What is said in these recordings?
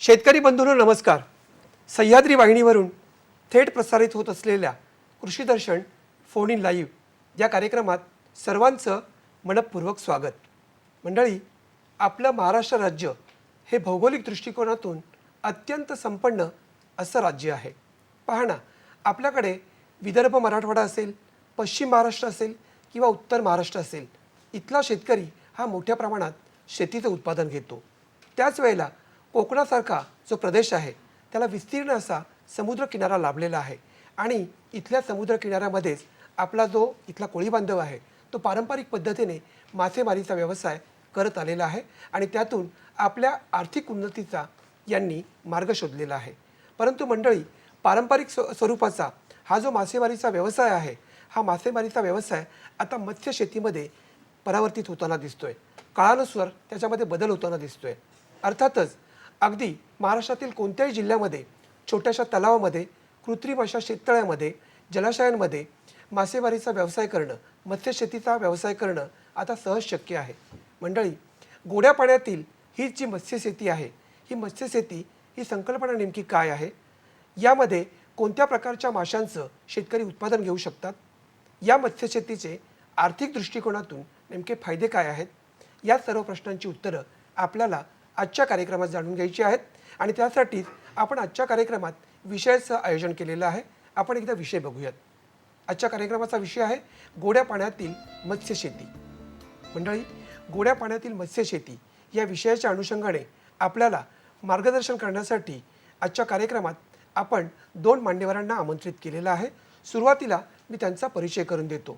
शेतकरी बंधूंनो नमस्कार. सह्याद्री वाहिनीवरून थेट प्रसारित होत असलेल्या कृषी दर्शन फोन इन लाईव्ह या कार्यक्रमात सर्वांचं मनपूर्वक स्वागत. मंडळी, आपलं महाराष्ट्र राज्य हे भौगोलिक दृष्टिकोनातून अत्यंत संपन्न असं राज्य आहे. पहा ना, आपल्याकडे विदर्भ मराठवाडा असेल, पश्चिम महाराष्ट्र असेल किंवा उत्तर महाराष्ट्र असेल, इथला शेतकरी हा मोठ्या प्रमाणात शेतीचं उत्पादन घेतो. त्याच वेळेला कोकणासारखा जो प्रदेश आहे त्याला विस्तीर्ण असा समुद्रकिनारा लाभलेला आहे आणि इथल्या समुद्रकिनाऱ्यामध्येच आपला जो इथला कोळी बांधव आहे तो पारंपरिक पद्धतीने मासेमारीचा व्यवसाय करत आलेला आहे आणि त्यातून आपल्या आर्थिक उन्नतीचा यांनी मार्ग शोधलेला आहे. परंतु मंडळी, पारंपरिक स्वरूपाचा हा जो मासेमारीचा व्यवसाय आहे, हा मासेमारीचा व्यवसाय आता मत्स्य शेतीमध्ये परावर्तित होताना दिसतोय. काळानुसार त्याच्यामध्ये बदल होताना दिसतोय. अर्थातच अगदी महाराष्ट्रातील कोणत्याही जिल्ह्यामध्ये छोट्याशा तलावामध्ये, कृत्रिम अशा शेततळ्यामध्ये, जलाशयांमध्ये मासेमारीचा व्यवसाय करणं, मत्स्यशेतीचा व्यवसाय करणं आता सहज शक्य आहे. मंडळी, गोड्या पाण्यातील ही जी मत्स्यशेती आहे, ही मत्स्यशेती ही संकल्पना नेमकी काय आहे? यामध्ये कोणत्या प्रकारच्या माशांचं शेतकरी उत्पादन घेऊ शकतात? या मत्स्यशेतीचे आर्थिक दृष्टिकोनातून नेमके फायदे काय आहेत? या सर्व प्रश्नांची उत्तरं आपल्याला आजच्या कार्यक्रमात जाणून घ्यायची आहेत आणि त्यासाठीच आपण आजच्या कार्यक्रमात विषयाचं आयोजन केलेलं आहे. आपण एकदा विषय बघूयात. आजच्या कार्यक्रमाचा विषय आहे गोड्या पाण्यातील मत्स्यशेती. मंडळी, गोड्या पाण्यातील मत्स्यशेती या विषयाच्या अनुषंगाने आपल्याला मार्गदर्शन करण्यासाठी आजच्या कार्यक्रमात आपण 2 मान्यवरांना आमंत्रित केलेलं आहे. सुरुवातीला मी त्यांचा परिचय करून देतो.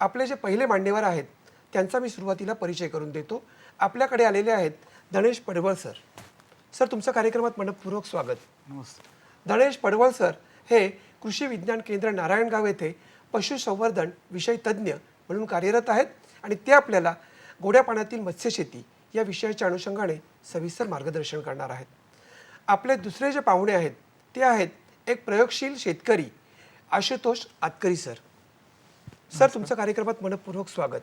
आपले जे पहिले मान्यवर आहेत त्यांचा मी सुरुवातीला परिचय करून देतो. आपल्याकडे आलेले आहेत धनेश पडवळ सर. सर, तुमचं कार्यक्रमात मनपूर्वक स्वागत. नमस्ते. धनेश पडवळ सर हे कृषी विज्ञान केंद्र नारायणगाव येथे पशुसंवर्धन विषय तज्ज्ञ म्हणून कार्यरत आहेत आणि ते आपल्याला गोड्या पाण्यातील मत्स्यशेती या विषयाच्या अनुषंगाने सविस्तर मार्गदर्शन करणार आहेत. आपले दुसरे जे पाहुणे आहेत ते आहेत एक प्रयोगशील शेतकरी आशुतोष आतकरी सर. सर, तुमचं कार्यक्रमात मनपूर्वक स्वागत.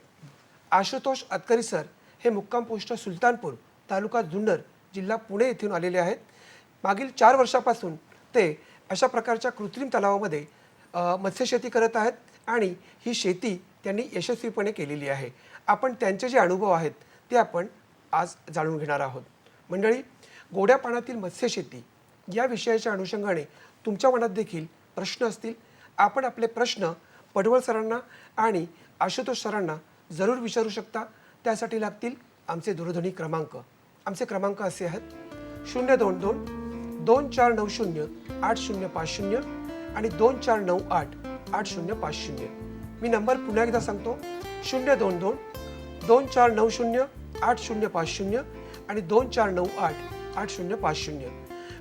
आशुतोष आतकरी सर हे मुक्काम पोस्ट सुलतानपूर, तालुका जुन्नर, जिल्हा पुणे येथून आलेले आहेत. मागील 4 वर्षापासून ते अशा प्रकारच्या कृत्रिम तलावामध्ये मत्स्यशेती करत आहेत आणि ही शेती त्यांनी यशस्वीपणे केलेली आहे. आपण त्यांचे जे अनुभव आहेत ते आपण आज जाणून घेणार आहोत. मंडळी, गोड्या पाण्यातील मत्स्यशेती या विषयाच्या अनुषंगाने तुमच्या मनात देखील प्रश्न असतील. आपण आपले प्रश्न पडवळ सरांना आणि आशुतोष सरांना जरूर विचारू शकता. त्यासाठी लागतील आमचे दूरध्वनी क्रमांक. आमचे क्रमांक असे आहेत 022-2490-8050 आणि 2498-8050. मी नंबर पुन्हा एकदा सांगतो, 022-2490-8050 आणि 2498-8050.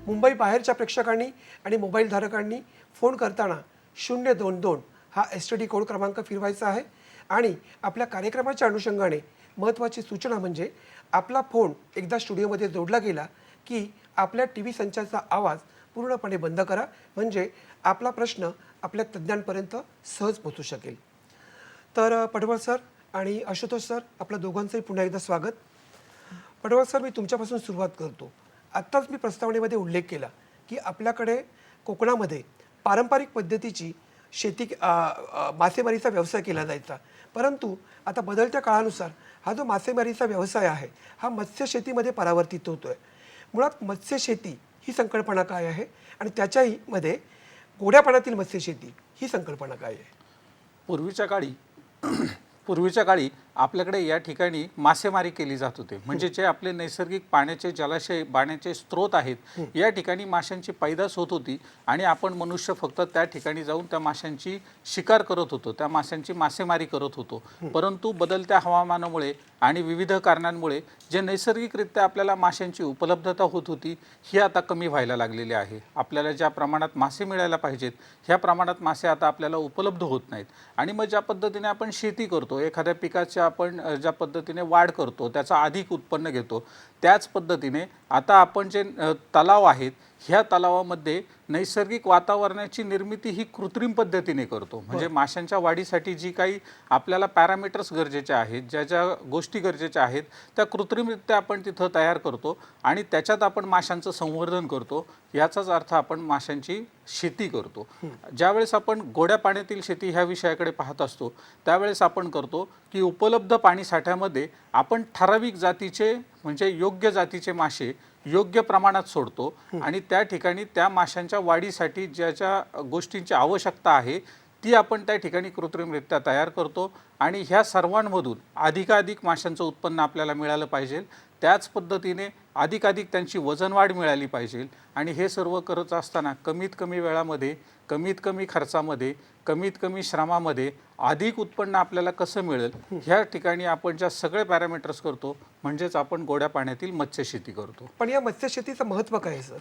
मुंबई बाहेरच्या प्रेक्षकांनी आणि मोबाईल धारकांनी फोन करताना 022 हा STD कोड क्रमांक फिरवायचा आहे. आणि आपल्या कार्यक्रमाच्या अनुषंगाने महत्त्वाची सूचना म्हणजे आपला फोन एकदा स्टुडिओमध्ये जोडला गेला की आपल्या TV संचाचा आवाज पूर्णपणे बंद करा, म्हणजे आपला प्रश्न आपल्या तज्ज्ञांपर्यंत सहज पोहोचू शकेल. तर पडवळ सर आणि आशुतोष सर, आपल्या दोघांचंही पुन्हा एकदा स्वागत. पडवळ सर, मी तुमच्यापासून सुरुवात करतो. आत्ताच मी प्रस्तावनेमध्ये उल्लेख केला की आपल्याकडे कोकणामध्ये पारंपरिक पद्धतीची शेती मासेमारीचा व्यवसाय केला जायचा, परंतु आता बदलत्या काळानुसार हा जो मासेमारीचा व्यवसाय आहे हा मत्स्यशेतीमध्ये परावर्तित होतो आहे. मुळात मत्स्यशेती ही संकल्पना काय आहे आणि त्याच्याही मध्ये गोड्या पाण्यातील मत्स्यशेती ही संकल्पना काय आहे? पूर्वीच्या काळी आपल्याकडे या ठिकाणी मासेमारी केली जात होती. म्हणजे जे आपले नैसर्गिक पाण्याचे जलाशय, पाण्याचे स्रोत आहेत, या ठिकाणी माशांची पैदास होत होती आणि आपण मनुष्य फक्त त्या ठिकाणी जाऊन त्या माशांची शिकार करत होतो, त्या माशांची मासेमारी करत होतो. परंतु बदलत्या हवामानामुळे आणि विविध कारणांमुळे जे नैसर्गिकरित्या आपल्याला माशांची उपलब्धता होत होती ही आता कमी व्हायला लागलेली आहे. आपल्याला ज्या प्रमाणात मासे मिळायला पाहिजेत ह्या प्रमाणात मासे आता आपल्याला उपलब्ध होत नाहीत. आणि मग ज्या पद्धतीने आपण शेती करतो, एखाद्या पिकाची आपण ज्या पद्धतीने वाढ करतो, त्याचा अधिक उत्पन्न घेतो, त्याच पद्धतीने आता आपण जे तलाव आहेत, ह्या तलावामध्ये नैसर्गिक वातावरणाची निर्मिती ही कृत्रिम पद्धतीने करतो. म्हणजे माशांच्या वाढीसाठी जी काही आपल्याला पॅरामीटर्स गरजेचे आहेत, ज्या ज्या गोष्टी गरजेच्या आहेत, त्या कृत्रिमरित्या आपण तिथं तयार करतो आणि त्याच्यात आपण माशांचं संवर्धन करतो. याचाच अर्थ आपण माशांची शेती करतो. ज्यावेळेस आपण गोड्या पाण्यातील शेती ह्या विषयाकडे पाहत असतो, त्यावेळेस आपण करतो की उपलब्ध पाणीसाठ्यामध्ये आपण ठराविक जातीचे म्हणजे योग्य जातीचे मासे योग्य प्रमाणात सोडतो आणि त्या ठिकाणी त्या माशांच्या वाढीसाठी ज्या ज्या गोष्टींची आवश्यकता आहे ती आपण त्या ठिकाणी कृत्रिमरित्या तयार करतो आणि ह्या सर्वांमधून अधिकाधिक माशांचं उत्पन्न आपल्याला मिळालं पाहिजे. त्याच पद्धतीने अधिकाधिक त्यांची वजनवाढ मिळाली पाहिजे आणि हे सर्व करत असताना कमीत कमी वेळामध्ये, कमीत कमी खर्चामध्ये, कमीत कमी श्रमामध्ये अधिक उत्पन्न आपल्याला कसं मिळेल ह्या ठिकाणी आपण ज्या सगळे पॅरामीटर्स करतो म्हणजेच आपण गोड्या पाण्यातील मत्स्यशेती करतो. पण या मत्स्यशेतीचं महत्त्व काय आहे सर?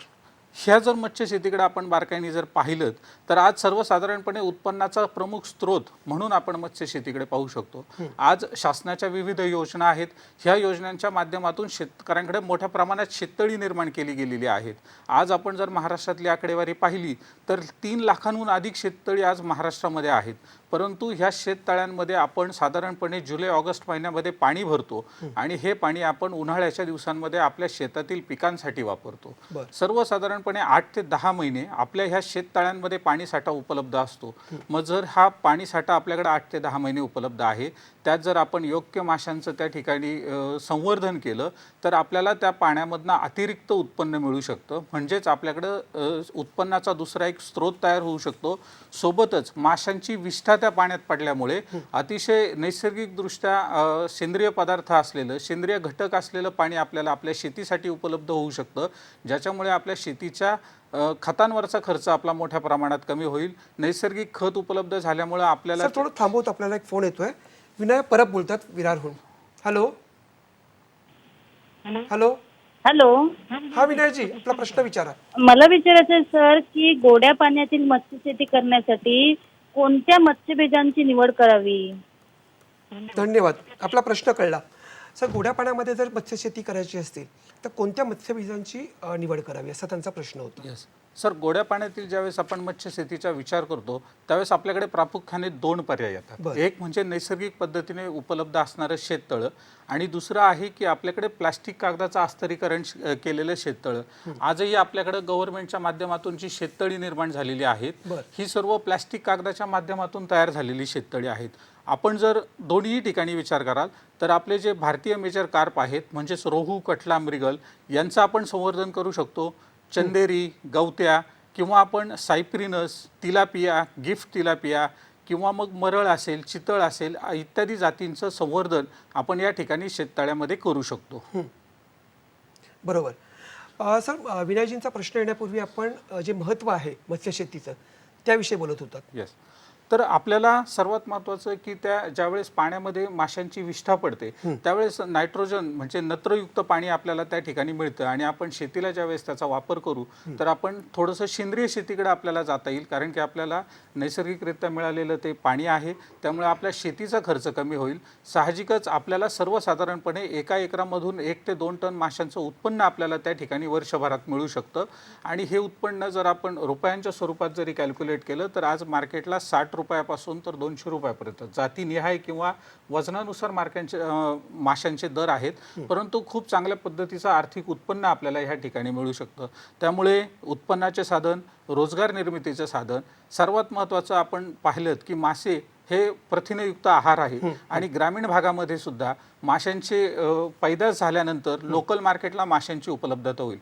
ह्या जर मत्स्यशेतीकडे आपण बारकाईने जर पाहिलं तर आज सर्वसाधारणपणे उत्पन्नाचा प्रमुख स्रोत म्हणून आपण मत्स्यशेतीकडे पाहू शकतो. आज शासनाच्या विविध योजना आहेत, ह्या योजनांच्या माध्यमातून शेतकऱ्यांकडे मोठ्या प्रमाणात शेततळी निर्माण केली गेलेली आहेत. आज आपण जर महाराष्ट्रातली आकडेवारी पाहिली तर 3 लाखांहून अधिक शेततळी आज महाराष्ट्रामध्ये आहेत. परंतु ह्या शेततळ्यांमध्ये आपण साधारणपणे जुलै ऑगस्ट महिन्यामध्ये पाणी भरतो आणि हे पाणी आपण उन्हाळ्याच्या दिवसांमध्ये आपल्या शेतातील पिकांसाठी वापरतो. सर्वसाधारणपणे 8 ते 10 महिने आपल्या ह्या शेततळ्यांमध्ये पाणी साठा उपलब्ध असतो. मग जर हा पाणी साठा आपल्याकडे 8 ते 10 महिने उपलब्ध आहे, त्यात जर आपण योग्य माशांचं त्या ठिकाणी संवर्धन केलं तर आपल्याला त्या पाण्यामधनं अतिरिक्त उत्पन्न मिळू शकतं. म्हणजेच आपल्याकडं उत्पन्नाचा दुसरा एक स्रोत तयार होऊ शकतो. सोबतच माशांची विष्ठा त्या पाण्यात पडल्यामुळे अतिशय नैसर्गिकदृष्ट्या सेंद्रिय पदार्थ असलेलं, सेंद्रिय घटक असलेलं पाणी आपल्याला आपल्या शेतीसाठी उपलब्ध होऊ शकतं, ज्याच्यामुळे आपल्या शेतीच्या खतांवरचा खर्च आपला मोठ्या प्रमाणात कमी होईल. नैसर्गिक खत उपलब्ध झाल्यामुळे आपल्याला थोडं थांबवत, आपल्याला एक फोन येतोय. विनायक परब बोलतात विरारहून. हॅलो हॅलो हॅलो, हा विनयजी, आपला प्रश्न विचारा. मला विचारायचं आहे सर की गोड्या पाण्यातील मत्स्यशेती करण्यासाठी कोणत्या मत्स्यबीजांची निवड करावी? धन्यवाद, आपला प्रश्न कळला. सर, गोड्या पाण्यामध्ये जर मत्स्यशेती करायची असतील तर कोणत्या मत्स्यबीजांची निवड करावी असा त्यांचा प्रश्न होता. यस सर, गोड्या पाण्यातील ज्यावेळेस आपण मत्स्यशेतीचा विचार करतो त्यावेळेस आपल्याकडे प्रामुख्याने 2 पर्याय येतात. एक म्हणजे नैसर्गिक पद्धतीने उपलब्ध असणारं शेततळं आणि दुसरं आहे की आपल्याकडे प्लास्टिक कागदाचं अस्तरीकरण केलेलं शेततळं. आजही आपल्याकडे गव्हर्नमेंटच्या माध्यमातून जी शेततळी निर्माण झालेली आहेत ही सर्व प्लास्टिक कागदाच्या माध्यमातून तयार झालेली शेततळी आहेत. आपण जर दोन्ही ठिकाणी विचार कराल तर आपले जे भारतीय मेजर कार्प आहेत म्हणजेच रोहू, कटला, मृगल यांचं आपण संवर्धन करू शकतो. चंदेरी, गवत्या किंवा आपण सायप्रिनस, तिलापिया, गिफ्ट तिलापिया किंवा मग मरळ असेल, चितळ असेल इत्यादी जातींचं संवर्धन आपण या ठिकाणी शेततळ्यामध्ये करू शकतो. बरोबर. सर, विनयजींचा प्रश्न येण्यापूर्वी आपण जे महत्त्व आहे मत्स्यशेतीचं त्याविषयी बोलत होतात. येस, तर आपल्याला सर्वात महत्त्वाचं की त्या ज्यावेळेस पाण्यामध्ये माशांची विष्ठा पडते त्यावेळेस नायट्रोजन म्हणजे नत्रयुक्त पाणी आपल्याला त्या ठिकाणी मिळतं आणि आपण शेतीला ज्यावेळेस त्याचा वापर करू तर आपण थोडंसं सेंद्रिय शेतीकडे आपल्याला जाता येईल, कारण की आपल्याला नैसर्गिकरित्या मिळालेलं ते पाणी आहे, त्यामुळे आपल्या शेतीचा खर्च कमी होईल. साहजिकच आपल्याला सर्वसाधारणपणे एका एकरामधून 1 ते 2 टन माशांचं उत्पन्न आपल्याला त्या ठिकाणी वर्षभरात मिळू शकतं आणि हे उत्पन्न जर आपण रुपयांच्या स्वरूपात जरी कॅल्क्युलेट केलं तर आज मार्केटला 60 रुपयापासून तर 200 रुपयापर्यंत जातीनिहाय किंवा वजनानुसार माशांचे दर आहेत. परंतु खूप चांगल्या पद्धतीचं आर्थिक उत्पन्न आपल्याला ह्या ठिकाणी मिळू शकतं. त्यामुळे उत्पन्नाचे साधन, रोजगार निर्मितीचे साधन, सर्वात महत्त्वाचं आपण पाहिलं की मासे हे प्रथिनयुक्त आहार आहे आणि ग्रामीण भागामध्ये सुद्धा माशांचे पैदास झाल्यानंतर लोकल मार्केटला माशांची उपलब्धता होईल.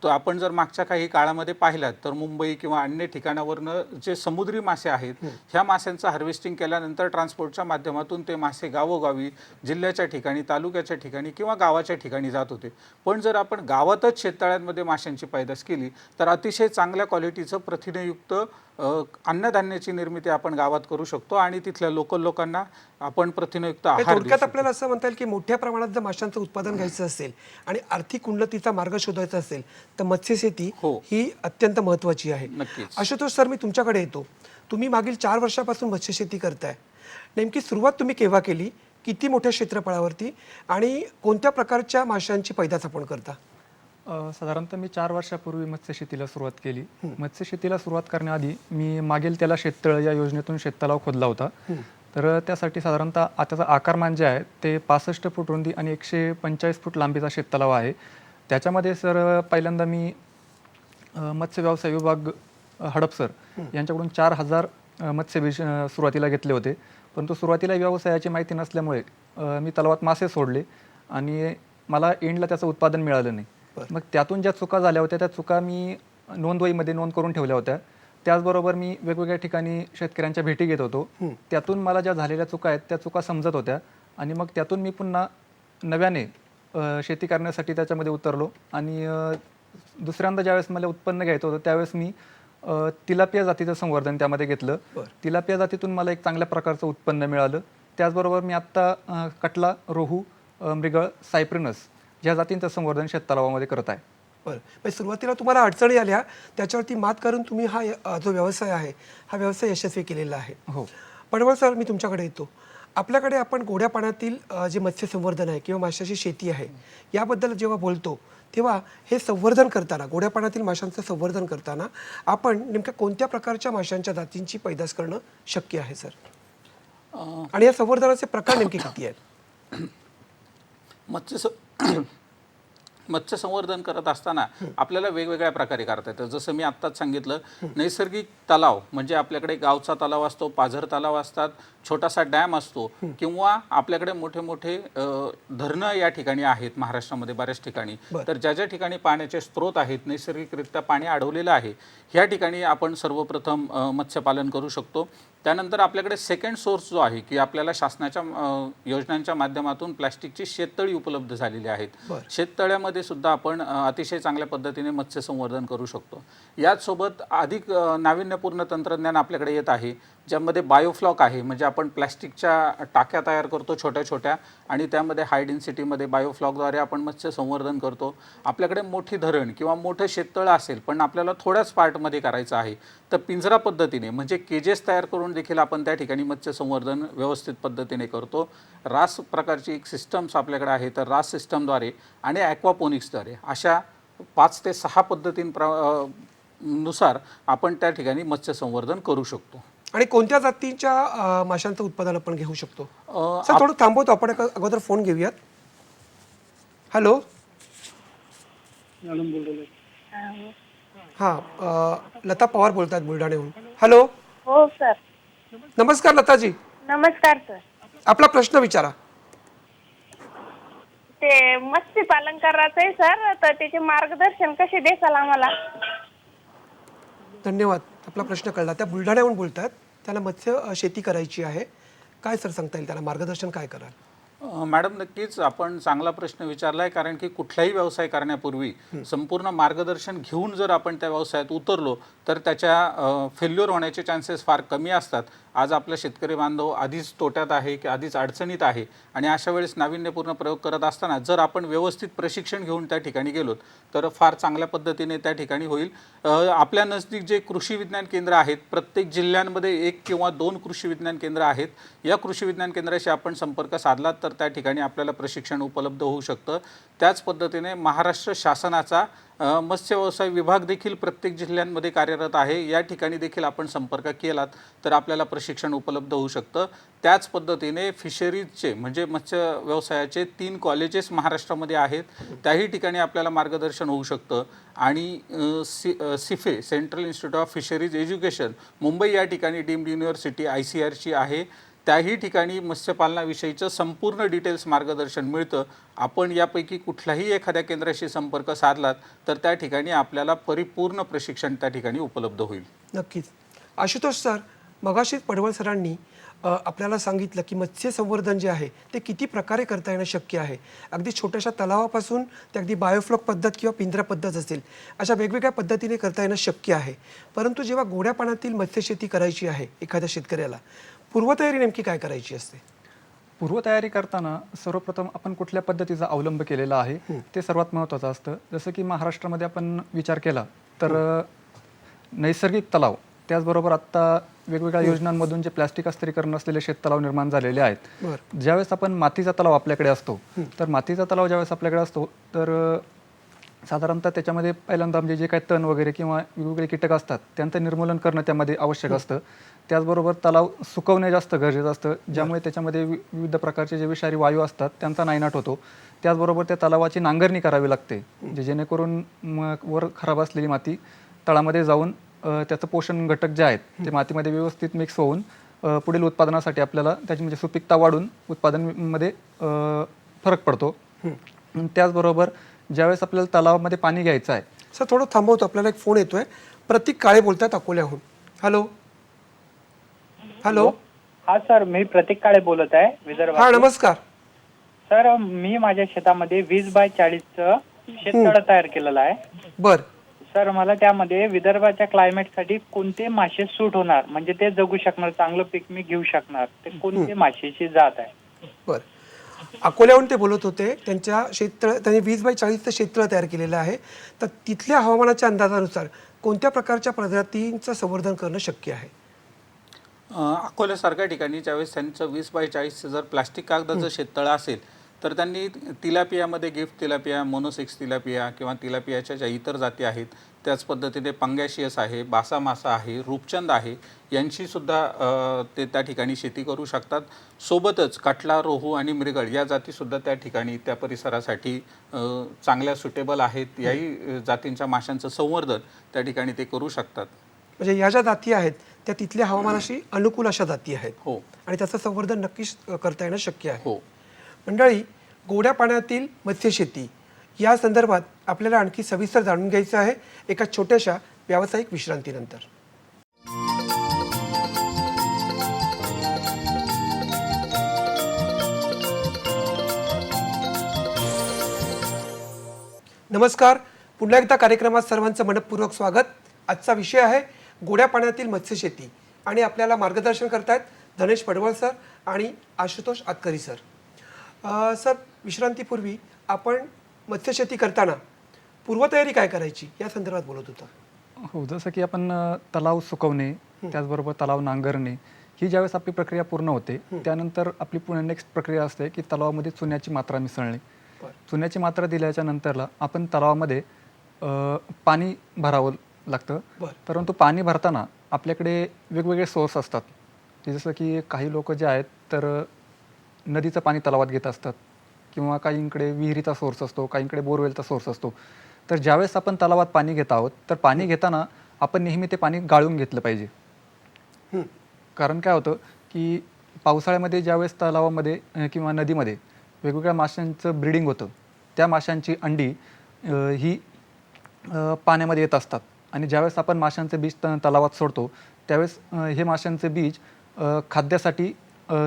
तो आपण जर मागच्या काही काळामध्ये पाहिलात तर मुंबई किंवा अन्य ठिकाणावरनं जे समुद्री मासे आहेत ह्या माशांचं हार्वेस्टिंग केल्यानंतर ट्रान्सपोर्टच्या माध्यमातून ते मासे गावोगावी, जिल्ह्याच्या ठिकाणी, तालुक्याच्या ठिकाणी किंवा गावाच्या ठिकाणी जात होते. पण जर आपण गावातच शेततळ्यांमध्ये माशांची पैदास केली तर अतिशय चांगल्या क्वालिटीचं प्रथिनयुक्त अन्नधान्याची निर्मिती आपण गावात करू शकतो आणि तिथल्या लोकल लोकांना आपण प्रथिनयुक्त आहार देऊ थोडक्यात शकतो. आपल्याला असं म्हणता येईल की मोठ्या प्रमाणात जर माशांचं उत्पादन घ्यायचं असेल आणि आर्थिक उन्नतीचा मार्ग शोधायचा असेल तर मत्स्यशेती ही अत्यंत महत्त्वाची आहे. नक्कीच. आशुतोष सर, मी तुमच्याकडे येतो. तुम्ही मागील 4 वर्षापासून मत्स्यशेती करताय. नेमकी सुरुवात तुम्ही केव्हा केली, किती मोठ्या क्षेत्रफळावरती आणि कोणत्या प्रकारच्या माशांची पैदास आपण करता? साधारणतः मी 4 वर्षापूर्वी मत्स्यशेतीला सुरुवात केली. मत्स्यशेतीला सुरुवात करण्याआधी मी मागेल त्याला शेततळ या योजनेतून शेततलाव खोदला होता. तर त्यासाठी साधारणतः त्याचा आकारमान जे आहे ते 65 फूट रुंदी आणि 145 फूट लांबीचा शेततलाव आहे. त्याच्यामध्ये सर पहिल्यांदा मी मत्स्य व्यवसाय विभाग हडपसर यांच्याकडून 4000 मत्स्यबीज सुरुवातीला घेतले होते. परंतु सुरुवातीला व्यवसायाची माहिती नसल्यामुळे मी तलावात मासे सोडले आणि मला एंडला त्याचं उत्पादन मिळालं नाही. मग त्यातून ज्या चुका झाल्या होत्या त्या चुका मी नोंदवहीमध्ये नोंद करून ठेवल्या होत्या. त्याचबरोबर मी वेगवेगळ्या ठिकाणी शेतकऱ्यांच्या भेटी घेत होतो. त्यातून मला ज्या झालेल्या चुका आहेत त्या चुका समजत होत्या आणि मग त्यातून मी पुन्हा नव्याने शेती करण्यासाठी त्याच्यामध्ये उतरलो आणि दुसऱ्यांदा ज्यावेळेस मला उत्पन्न घ्यायचं होतं त्यावेळेस मी तिलापिया जातीचं संवर्धन त्यामध्ये घेतलं. तिलापिया जातीतून मला एक चांगल्या प्रकारचं उत्पन्न मिळालं. त्याचबरोबर मी आत्ता कटला, रोहू, मृगळ, सायप्रिनस ह्या जातींचं संवर्धन शेततलावामध्ये करत आहे. बरं, म्हणजे सुरुवातीला तुम्हाला अडचणी आल्या, त्याच्यावरती मात करून तुम्ही हा जो व्यवसाय आहे हा व्यवसाय यशस्वी केलेला आहे. हो. पडवळ सर, मी तुमच्याकडे येतो. आपल्याकडे आपण गोड्या पाण्यातील जे मत्स्य संवर्धन आहे किंवा माशाची शेती आहे याबद्दल जेव्हा बोलतो तेव्हा हे संवर्धन करताना, गोड्या पाण्यातील माशांचं संवर्धन करताना आपण नेमक्या कोणत्या प्रकारच्या माशांच्या जातींची पैदास करणं शक्य आहे सर? आणि या संवर्धनाचे प्रकार नेमके किती आहेत? मत्स्य संवर्धन करत असताना आपल्याला वेगवेगळ्या प्रकारे करता येतं. जसं मी आत्ताच सांगितलं, नैसर्गिक तलाव म्हणजे आपल्याकडे गावचा तलाव असतो, पाझर तलाव असतात, छोटासा डॅम असतो किंवा आपल्याकडे मोठे मोठे धरणं या ठिकाणी आहेत महाराष्ट्रामध्ये बऱ्याच ठिकाणी. तर ज्या ज्या ठिकाणी पाण्याचे स्रोत आहेत, नैसर्गिकरित्या पाणी अडवलेलं आहे, ह्या ठिकाणी आपण सर्वप्रथम मत्स्यपालन करू शकतो. त्यानंतर आपल्याकडे सेकंड सोर्स जो आहे की आपल्याला शासनाच्या योजनांच्या माध्यमातून प्लॅस्टिकची शेततळी उपलब्ध झालेली आहेत. शेततळ्यामध्ये सुद्धा आपण अतिशय चांगल्या पद्धतीने मत्स्य संवर्धन करू शकतो. याचसोबत अधिक नाविन्यपूर्ण तंत्रज्ञान आपल्याकडे येत आहे, ज्यामध्ये बायोफ्लॉक आहे. म्हणजे आपण प्लॅस्टिकच्या टाक्या तयार करतो छोट्या छोट्या आणि त्यामध्ये हाय डेन्सिटीमध्ये बायोफ्लॉकद्वारे आपण मत्स्य संवर्धन करतो. आपल्याकडे मोठी धरण किंवा मोठं शेततळ असेल पण आपल्याला थोड्याच पार्टमध्ये करायचं आहे, तर पिंजरा पद्धतीने म्हणजे केजेस तयार करून देखील आपण त्या ठिकाणी मत्स्य संवर्धन व्यवस्थित पद्धतीने करतो. रास प्रकारची एक सिस्टम्स आपल्याकडे आहे, तर रास सिस्टमद्वारे आणि ॲक्वापोनिक्सद्वारे अशा 5 ते 6 पद्धतींनुसार आपण त्या ठिकाणी मत्स्य संवर्धन करू शकतो. आणि कोणत्या जातींच्या माशांचं उत्पादन आपण घेऊ शकतो? सर थोडं थांबवतो, आपण अगोदर फोन घेऊयात. हॅलो. हां, लता पवार बोलतात बुलढाण्याहून. हॅलो. हो सर. नमस्कार लताजी. नमस्कार सर. आपला प्रश्न विचारा. ते मत्स्य पालन करायचं आहे सर, तर त्याचे मार्गदर्शन कसे देसाल आम्हाला? धन्यवाद, आपला प्रश्न कळला. त्या बुलढाण्याहून बोलतात, त्याला मत्स्य शेती करायची आहे. काय सर सांगता येईल, त्याला मार्गदर्शन काय कराल? मॅडम, नक्कीच आपण चांगला प्रश्न विचारला आहे. कारण की कुठलाही व्यवसाय करण्यापूर्वी संपूर्ण मार्गदर्शन घेऊन जर आपण त्या व्यवसायात उतरलो तर त्याच्या फेल्युअर होण्याचे चान्सेस फार कमी असतात. आज आपला शेतकरी बांधव आधीच तोट्यात आहे की आधीच अडचणीत आहे आणि अशा वेळेस नाविन्यपूर्ण प्रयोग करत असताना जर आपण व्यवस्थित प्रशिक्षण घेऊन त्या ठिकाणी गेलोत तर फार चांगल्या पद्धतीने त्या ठिकाणी होईल. आपल्या नजदीक जे कृषी विज्ञान केंद्र आहेत, प्रत्येक जिल्ह्यांमध्ये 1 किंवा 2 कृषी विज्ञान केंद्र आहेत. या कृषी विज्ञान केंद्राशी आपण संपर्क साधलात तर त्या ठिकाणी आपल्याला प्रशिक्षण उपलब्ध होऊ शकतं. त्याच पद्धतीने महाराष्ट्र शासनाचा मत्स्य व्यवसाय विभाग देखील प्रत्येक जिल्ह्यांमध्ये कार्यरत आहे. या ठिकाणी देखील आपण संपर्क केलात तर आपल्याला प्रशिक्षण उपलब्ध होऊ शकतं. त्याच पद्धतीने फिशरीजचे म्हणजे मत्स्य व्यवसायाचे 3 कॉलेजेस महाराष्ट्रामध्ये आहेत, त्याही ठिकाणी आपल्याला मार्गदर्शन होऊ शकतं. आणि CIFE central institute of fisheries education Mumbai या ठिकाणी डीम्ड युनिव्हर्सिटी ICRची आहे, त्याही ठिकाणी मत्स्यपालनाविषयीचं संपूर्ण डिटेल्स मार्गदर्शन मिळतं. आपण यापैकी कुठल्याही एखाद्या केंद्राशी संपर्क साधलात तर त्या ठिकाणी आपल्याला परिपूर्ण प्रशिक्षण त्या ठिकाणी उपलब्ध होईल. नक्कीच. आशुतोष सर, मगाशीच पडवळ सरांनी आपल्याला सांगितलं की मत्स्य संवर्धन जे आहे ते किती प्रकारे करता येणं शक्य आहे. अगदी छोट्याशा तलावापासून ते अगदी बायोफ्लॉक पद्धत किंवा पिंजरा पद्धत असेल, अशा वेगवेगळ्या पद्धतीने करता येणं शक्य आहे. परंतु जेव्हा गोड्या पाण्यातील मत्स्यशेती करायची आहे एखाद्या शेतकऱ्याला, पूर्वतयारी नेमकी काय करायची असते? पूर्वतयारी करताना सर्वप्रथम आपण कुठल्या पद्धतीचा अवलंब केलेला आहे ते सर्वात महत्त्वाचं असतं. जसं की महाराष्ट्रामध्ये आपण विचार केला तर नैसर्गिक तलाव त्याचबरोबर आत्ता वेगवेगळ्या योजनांमधून जे प्लॅस्टिक अस्थिरीकरण नसलेले शेततलाव निर्माण झालेले आहेत. बरं. ज्यावेळेस आपण मातीचा तलाव आपल्याकडे असतो, तर मातीचा तलाव ज्यावेळेस आपल्याकडे असतो तर साधारणतः त्याच्यामध्ये पहिल्यांदा म्हणजे जे काही तण वगैरे किंवा वेगवेगळे कीटक असतात त्यांचं निर्मूलन करणं त्यामध्ये आवश्यक असतं. त्याचबरोबर तलाव सुकवणे जास्त गरजेचं असतं, ज्यामुळे त्याच्यामध्ये विविध प्रकारचे जे विषारी वायू असतात त्यांचा नायनाट होतो. त्याचबरोबर त्या तलावाची नांगरणी करावी लागते, जेणेकरून वर खराब असलेली माती तळामध्ये जाऊन त्याचं पोषण घटक जे आहेत ते मातीमध्ये व्यवस्थित मिक्स होऊन पुढील उत्पादनासाठी आपल्याला त्याची म्हणजे सुपीकता वाढून उत्पादनामध्ये फरक पडतो. त्याचबरोबर ज्यावेळेस आपल्याला तलावामध्ये पाणी घ्यायचं आहे. सर थोडं थांबवतो, आपल्याला एक फोन येतोय. प्रतीक काळे बोलतात अकोल्याहून. Hello hello. हा सर, मी प्रतीक काळे बोलत आहे विदर्भ. हा नमस्कार. सर, मी माझ्या शेतामध्ये 20x40चं शेततळ तयार केलेलं आहे. बर. सर, मला त्यामध्ये विदर्भाच्या क्लायमेटसाठी कोणते मासे सूट होणार, म्हणजे ते जगू शकणार, चांगलं पीक मी घेऊ शकणार, ते कोणते माशाची जात आहे? बर. अकोल्याहून ते बोलत होते. त्यांच्या शेततळ त्यांनी 20x40चं शेततळ तयार केलेलं आहे. तर तिथल्या हवामानाच्या अंदाजानुसार कोणत्या प्रकारच्या प्रजातींचं संवर्धन करणं शक्य आहे? अकोल्यासारख्या ठिकाणी ज्यावेळेस त्यांचं 20x40चं जर प्लास्टिक कागदाचं शेततळं असेल तर त्यांनी तिलापियामध्ये गिफ्ट तिलापिया, मोनोसेक्स तिलापिया किंवा तिलापियाच्या ज्या इतर जाती आहेत त्याच पद्धतीने पंगॅशियस आहे, बासा मासा आहे, रूपचंद आहे, यांचीसुद्धा ते त्या ठिकाणी शेती करू शकतात. सोबतच कटला, रोहू आणि मृगळ या जातीसुद्धा त्या ठिकाणी त्या परिसरासाठी चांगल्या सुटेबल आहेत. याही जातींच्या माशांचं संवर्धन त्या ठिकाणी ते करू शकतात. म्हणजे ह्या ज्या जाती आहेत त्या तिथल्या हवामानाशी अनुकूल अशा जाती आहेत. हो. आणि त्याचं संवर्धन नक्कीच करता येणं शक्य आहे. हो. मंडळी, गोड्या पाण्यातील मत्स्यशेती या संदर्भात आपल्याला आणखी सविस्तर जाणून घ्यायचं आहे एका छोट्याशा व्यावसायिक विश्रांतीनंतर. नमस्कार. पुन्हा एकदा कार्यक्रमात सर्वांचं मनपूर्वक स्वागत. आजचा विषय आहे गोड्या पाण्यातील मत्स्यशेती आणि आपल्याला मार्गदर्शन करतायत धनेश पडवळ सर आणि आशुतोष आतकरी सर. सर, विश्रांतीपूर्वी आपण मत्स्यशेती करताना पूर्वतयारी काय करायची या संदर्भात बोलत होता. हो, जसं की आपण तलाव सुकवणे, त्याचबरोबर तलाव नांगरणे ही ज्यावेळेस आपली प्रक्रिया पूर्ण होते त्यानंतर आपली नेक्स्ट प्रक्रिया असते की तलावामध्ये चुन्याची मात्रा मिसळणे. चुन्याची मात्रा दिल्याच्या नंतरला आपण तलावामध्ये पाणी भरावं लागतं. परंतु पाणी भरताना आपल्याकडे वेगवेगळे सोर्स असतात, जसं की काही लोक जे आहेत तर नदीचं पाणी तलावात घेत असतात किंवा काहींकडे विहिरीचा सोर्स असतो, काहींकडे बोरवेलचा सोर्स असतो. तर ज्यावेळेस आपण तलावात पाणी घेत आहोत तर पाणी घेताना आपण नेहमी ते पाणी गाळून घेतलं पाहिजे. कारण काय होतं की पावसाळ्यामध्ये ज्यावेळेस तलावामध्ये किंवा नदीमध्ये वेगवेगळ्या माशांचं ब्रीडिंग होतं, त्या माशांची अंडी ही पाण्यामध्ये येत असतात आणि ज्यावेळेस आपण माशांचे बीज तलावात सोडतो त्यावेळेस हे माशांचे बीज खाद्यासाठी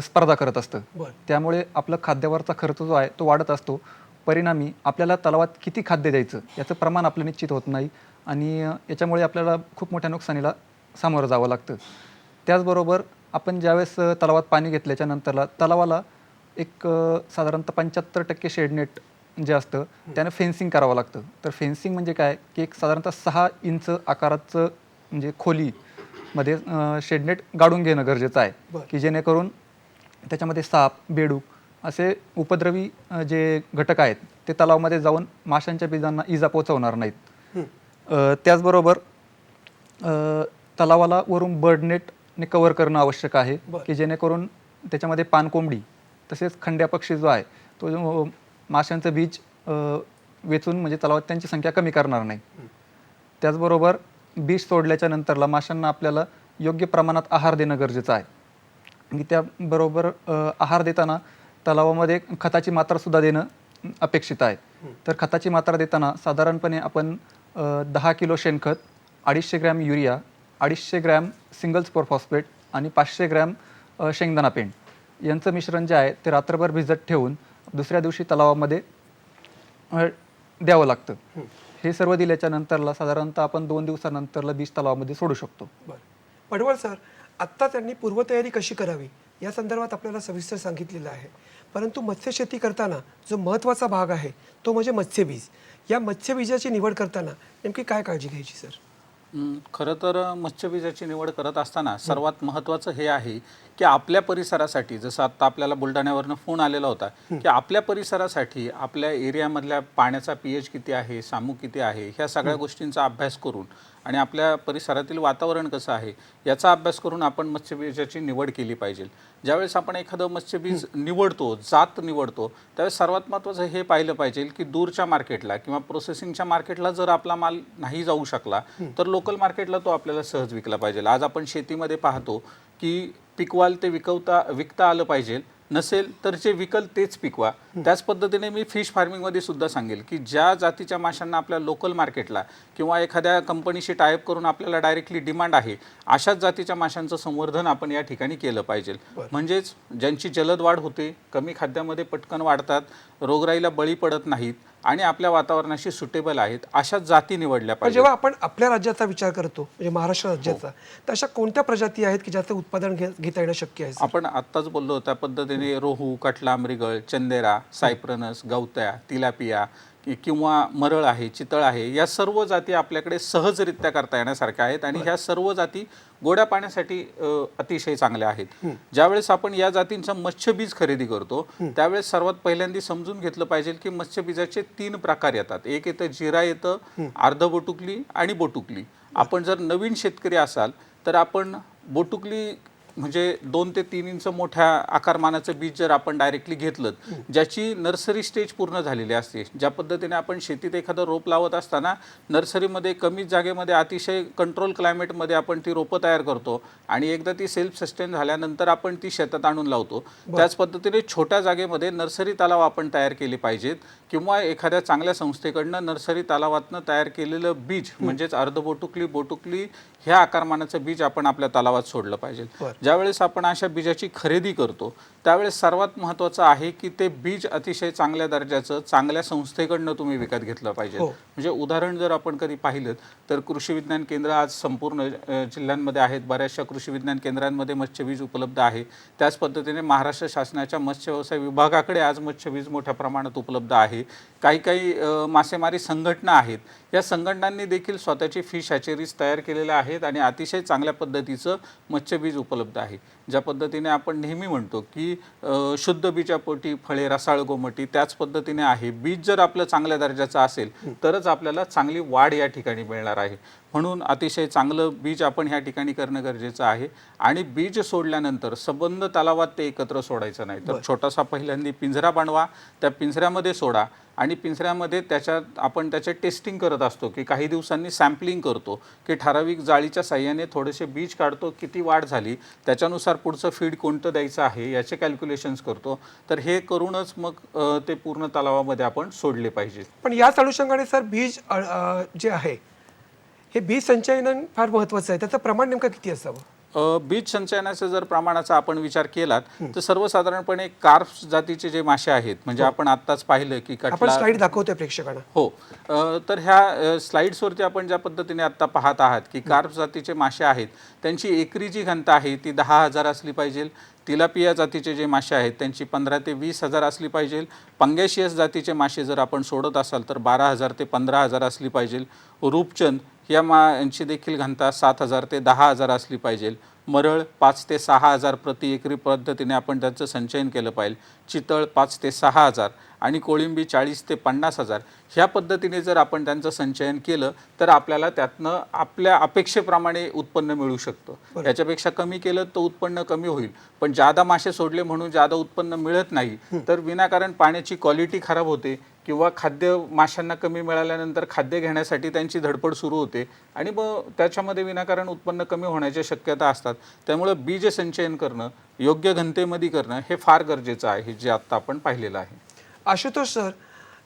स्पर्धा करत असतं. त्यामुळे आपलं खाद्यावरचा खर्च जो आहे तो वाढत असतो. परिणामी आपल्याला तलावात किती खाद्य द्यायचं याचं प्रमाण आपलं निश्चित होत नाही आणि याच्यामुळे आपल्याला खूप मोठ्या नुकसानीला सामोरं जावं लागतं. त्याचबरोबर आपण ज्यावेळेस तलावात पाणी घेतल्याच्या नंतरला तलावाला एक साधारणतः 75% शेडनेट जे असतं त्यानं फेन्सिंग करावं लागतं. तर फेन्सिंग म्हणजे काय की एक साधारणतः 6 इंच आकाराचं म्हणजे खोलीमध्ये शेडनेट गाडून घेणं गरजेचं आहे की जेणेकरून त्याच्यामध्ये साप, बेडूक असे उपद्रवी जे घटक आहेत ते तलावामध्ये जाऊन माशांच्या बीजांना इजा पोचवणार नाहीत. त्याचबरोबर तलावाला वरून बर्डनेटने कव्हर करणं आवश्यक आहे की जेणेकरून त्याच्यामध्ये पानकोंबडी तसेच खंड्या पक्षी जो आहे तो जो माशांचं बीज वेचून म्हणजे तलावात त्यांची संख्या कमी करणार नाही. त्याचबरोबर बीज सोडल्याच्या नंतरला माशांना आपल्याला योग्य प्रमाणात आहार देणं गरजेचं आहे आणि त्याबरोबर आहार देताना तलावामध्ये खताची मात्रासुद्धा देणं अपेक्षित आहे. तर खताची मात्रा देताना साधारणपणे आपण 10 किलो शेणखत, 250 gram urea, 250 gram single spore phosphate आणि 500 ग्रॅम शेंगदाणा पेंड यांचं मिश्रण जे आहे ते रात्रभर भिजत ठेवून दुसऱ्या दिवशी तलावामध्ये द्यावं लागतं. हे सर्व दिल्याच्या नंतरला साधारणतः आपण 2 दिवसानंतरला बीज तलावामध्ये सोडू शकतो. पडवळ सर, आत्ता त्यांनी पूर्वतयारी कशी करावी या संदर्भात आपल्याला सविस्तर सांगितलेलं आहे. परंतु मत्स्यशेती करताना जो महत्त्वाचा भाग आहे तो म्हणजे मत्स्यबीज. या मत्स्यबीजाची निवड करताना नेमकी काय काळजी घ्यायची सर? खरं तर मत्स्यबीजाची निवड करत असताना सर्वात महत्त्वाचं हे आहे की आपल्या परिसरासाठी, जसं आत्ता आपल्याला बुलढाण्यावरनं फोन आलेला होता की आपल्या परिसरासाठी आपल्या एरियामधल्या पाण्याचा pH किती आहे, सामू किती आहे, ह्या सगळ्या गोष्टींचा अभ्यास करून आणि आपल्या परिसरातील वातावरण कसं आहे याचा अभ्यास करून आपण मत्स्यबीजाची निवड केली पाहिजे. ज्यावेळेस आपण एखादं मत्स्यबीज निवडतो, जात निवडतो, त्यावेळेस सर्वात महत्त्वाचं हे पाहिलं पाहिजे की दूरच्या मार्केटला किंवा प्रोसेसिंगच्या मार्केटला जर आपला माल नाही जाऊ शकला तर लोकल मार्केटला तो आपल्याला सहज विकला पाहिजे. आज आपण शेतीमध्ये पाहतो की पिकवाल ते विकता आलं पाहिजे, नसेल तर जे विकल तेच पिकवा. त्याच पद्धतीने मी फिश फार्मिंगमध्ये सुद्धा सांगेल की ज्या जातीच्या माशांना आपल्या लोकल मार्केटला किंवा एखाद्या कंपनीशी टायअप करून आपल्याला डायरेक्टली डिमांड आहे, अशाच जातीच्या माशांचं संवर्धन आपण या ठिकाणी केलं पाहिजे. म्हणजेच ज्यांची जलद वाढ होते, कमी खाद्यामध्ये पटकन वाढतात, रोगराईला बळी पडत नाहीत आणि आपल्या वातावरणाशी सुटेबल आहेत, अशाच जाती निवडल्या पण पाहिजे. जेव्हा आपण आपल्या राज्याचा विचार करतो म्हणजे महाराष्ट्र राज्याचा, तर अशा कोणत्या प्रजाती आहेत की ज्याचं उत्पादन घेता येणं शक्य आहे? आपण आत्ताच बोललो त्या पद्धतीने रोहू, कटला, मृगळ, चंदेरा, सायप्रनस, गवत्या, तिलापिया किंवा मरळ आहे, चितळ आहे, या सर्व जाती आपल्याकडे सहजरित्या करता येण्यासारख्या आहेत आणि ह्या सर्व जाती गोड्या पाण्यासाठी अतिशय चांगल्या आहेत. ज्यावेळेस आपण या जातींचं मत्स्यबीज खरेदी करतो त्यावेळेस सर्वात पहिल्यांदा समजून घेतलं पाहिजे की मत्स्यबीजाचे 3 प्रकार येतात. एक येतं जिरा, येतं अर्ध बोटुकली आणि बोटुकली. आपण जर नवीन शेतकरी असाल तर आपण बोटुकली म्हणजे 2 ते 3 इंच मोठ्या आकारमानाचं बीज जर आपण डायरेक्टली घेतलं, ज्याची नर्सरी स्टेज पूर्ण झालेली असते, ज्या पद्धतीने आपण शेतीत एखादं रोप लावत असताना नर्सरीमध्ये कमी जागेमध्ये अतिशय कंट्रोल क्लायमेटमध्ये आपण ती रोपं तयार करतो आणि एकदा ती सेल्फ सस्टेन झाल्यानंतर आपण ती शेतात आणून लावतो, त्याच पद्धतीने छोट्या जागेमध्ये नर्सरी तलाव आपण तयार केले पाहिजेत किंवा एखाद्या चांगल्या संस्थेकडनं नर्सरी तलावातनं तयार केलेलं बीज म्हणजेच अर्ध बोटुकली ह्या आकारमानाचं बीज आपण आपल्या तलावात सोडलं पाहिजे. ज्यावेळेस आपण अशा बीजाची खरेदी करतो त्यावेळेस सर्वात महत्त्वाचं आहे की ते बीज अतिशय चांगल्या दर्जाचं चांगल्या संस्थेकडनं तुम्ही विकत घेतलं पाहिजे. म्हणजे उदाहरण जर आपण कधी पाहिलं तर कृषी विज्ञान केंद्र आज संपूर्ण जिल्ह्यांमध्ये आहेत, बऱ्याचशा कृषी विज्ञान केंद्रांमध्ये मत्स्यबीज उपलब्ध आहे. त्याच पद्धतीने महाराष्ट्र शासनाच्या मत्स्य व्यवसाय विभागाकडे आज मत्स्यबीज मोठ्या प्रमाणात उपलब्ध आहे. काही मासेमारी संघटना आहेत, या संघटनांनी देखील स्वतःची फिश हॅचेरीज तयार केलेल्या आहेत आणि अतिशय चांगल्या पद्धतीचं मत्स्यबीज उपलब्ध आहे. ज्या पद्धतीने आपण नेहमी म्हणतो की शुद्ध बीजापोटी फळे रसाळ गोमटी, त्याच पद्धतीने आहे. बीज जर आपलं चांगल्या दर्जाचं असेल तरच आपल्याला चांगली वाढ या ठिकाणी मिळणार आहे. म्हणून अतिशय चांगलं बीज आपण ह्या ठिकाणी करणं गरजेचं आहे आणि बीज सोडल्यानंतर संबंध तलावात ते एकत्र सोडायचं नाही, तर छोटासा पहिल्यांदा पिंजरा बनवा, त्या पिंजऱ्यामध्ये सोडा आणि पिंजऱ्यामध्ये आपण त्याचे टेस्टिंग करत असतो की काही दिवसांनी सॅम्पलिंग करतो की ठराविक जाळीच्या साह्याने थोडेसे बीज काढतो, किती वाढ झाली, त्याच्यानुसार पुढचं फीड कोणतं द्यायचं आहे याचे कॅल्क्युलेशन्स करतो. तर हे करूनच मग ते पूर्ण तलावामध्ये आपण सोडले पाहिजे. पण याच अनुषंगाने सर बीज जे आहे हे बीज संचयन फार महत्त्वाचं आहे, त्याचं प्रमाण नेमकं किती असावं? बीज संचयनाचा जर प्रमाणाचा आपण विचार केलात तर सर्वसाधारणपणे कार्प्स जातीचे जे मासे आहेत, म्हणजे आपण आत्ताच पाहिलं की आपण स्लाइड दाखवतोय प्रेक्षकांना. हो, तर ह्या स्लाइड्सवरती आपण ज्या पद्धतीने आत्ता पाहत आहात की कार्प्स जातीचे मासे आहेत त्यांची एकरी जी घनता आहे ती 10,000 असली पाहिजे. तिलापिया जातीचे जे मासे आहेत त्यांची 15 ते 20,000 असली पाहिजे. पंगॅशियस जातीचे मासे जर आपण सोडत असाल तर 12,000 ते 15,000 असली पाहिजे. रूपचंद या यांची देखील घनता 7,000 ते 10,000 असली पाहिजे. मरळ 5 ते 6,000 प्रति एकरी पद्धतीने आपण त्याचं संचयन केलं पाहिजे. चितळ 5 ते 6,000 आणि कोळिंबी 40 ते 50,000 ह्या पद्धतीने जर आपण त्यांचं संचयन केलं तर आपल्याला त्यातनं आपल्या अपेक्षेप्रमाणे उत्पन्न मिळू शकतं. याच्यापेक्षा कमी केलं तर उत्पन्न कमी होईल, पण जादा मासे सोडले म्हणून जादा उत्पन्न मिळत नाही तर विनाकारण पाण्याची क्वालिटी खराब होते किंवा खाद्य माशांना कमी मिळाल्यानंतर खाद्य घेण्यासाठी त्यांची धडपड सुरू होते आणि मग त्याच्यामध्ये विनाकारण उत्पन्न कमी होण्याच्या शक्यता असतात. त्यामुळे बीज संचयन करणं, योग्य घनतेमध्ये करणं हे फार गरजेचं आहे, जे आत्ता आपण पाहिलेलं आहे. आशुतोष सर,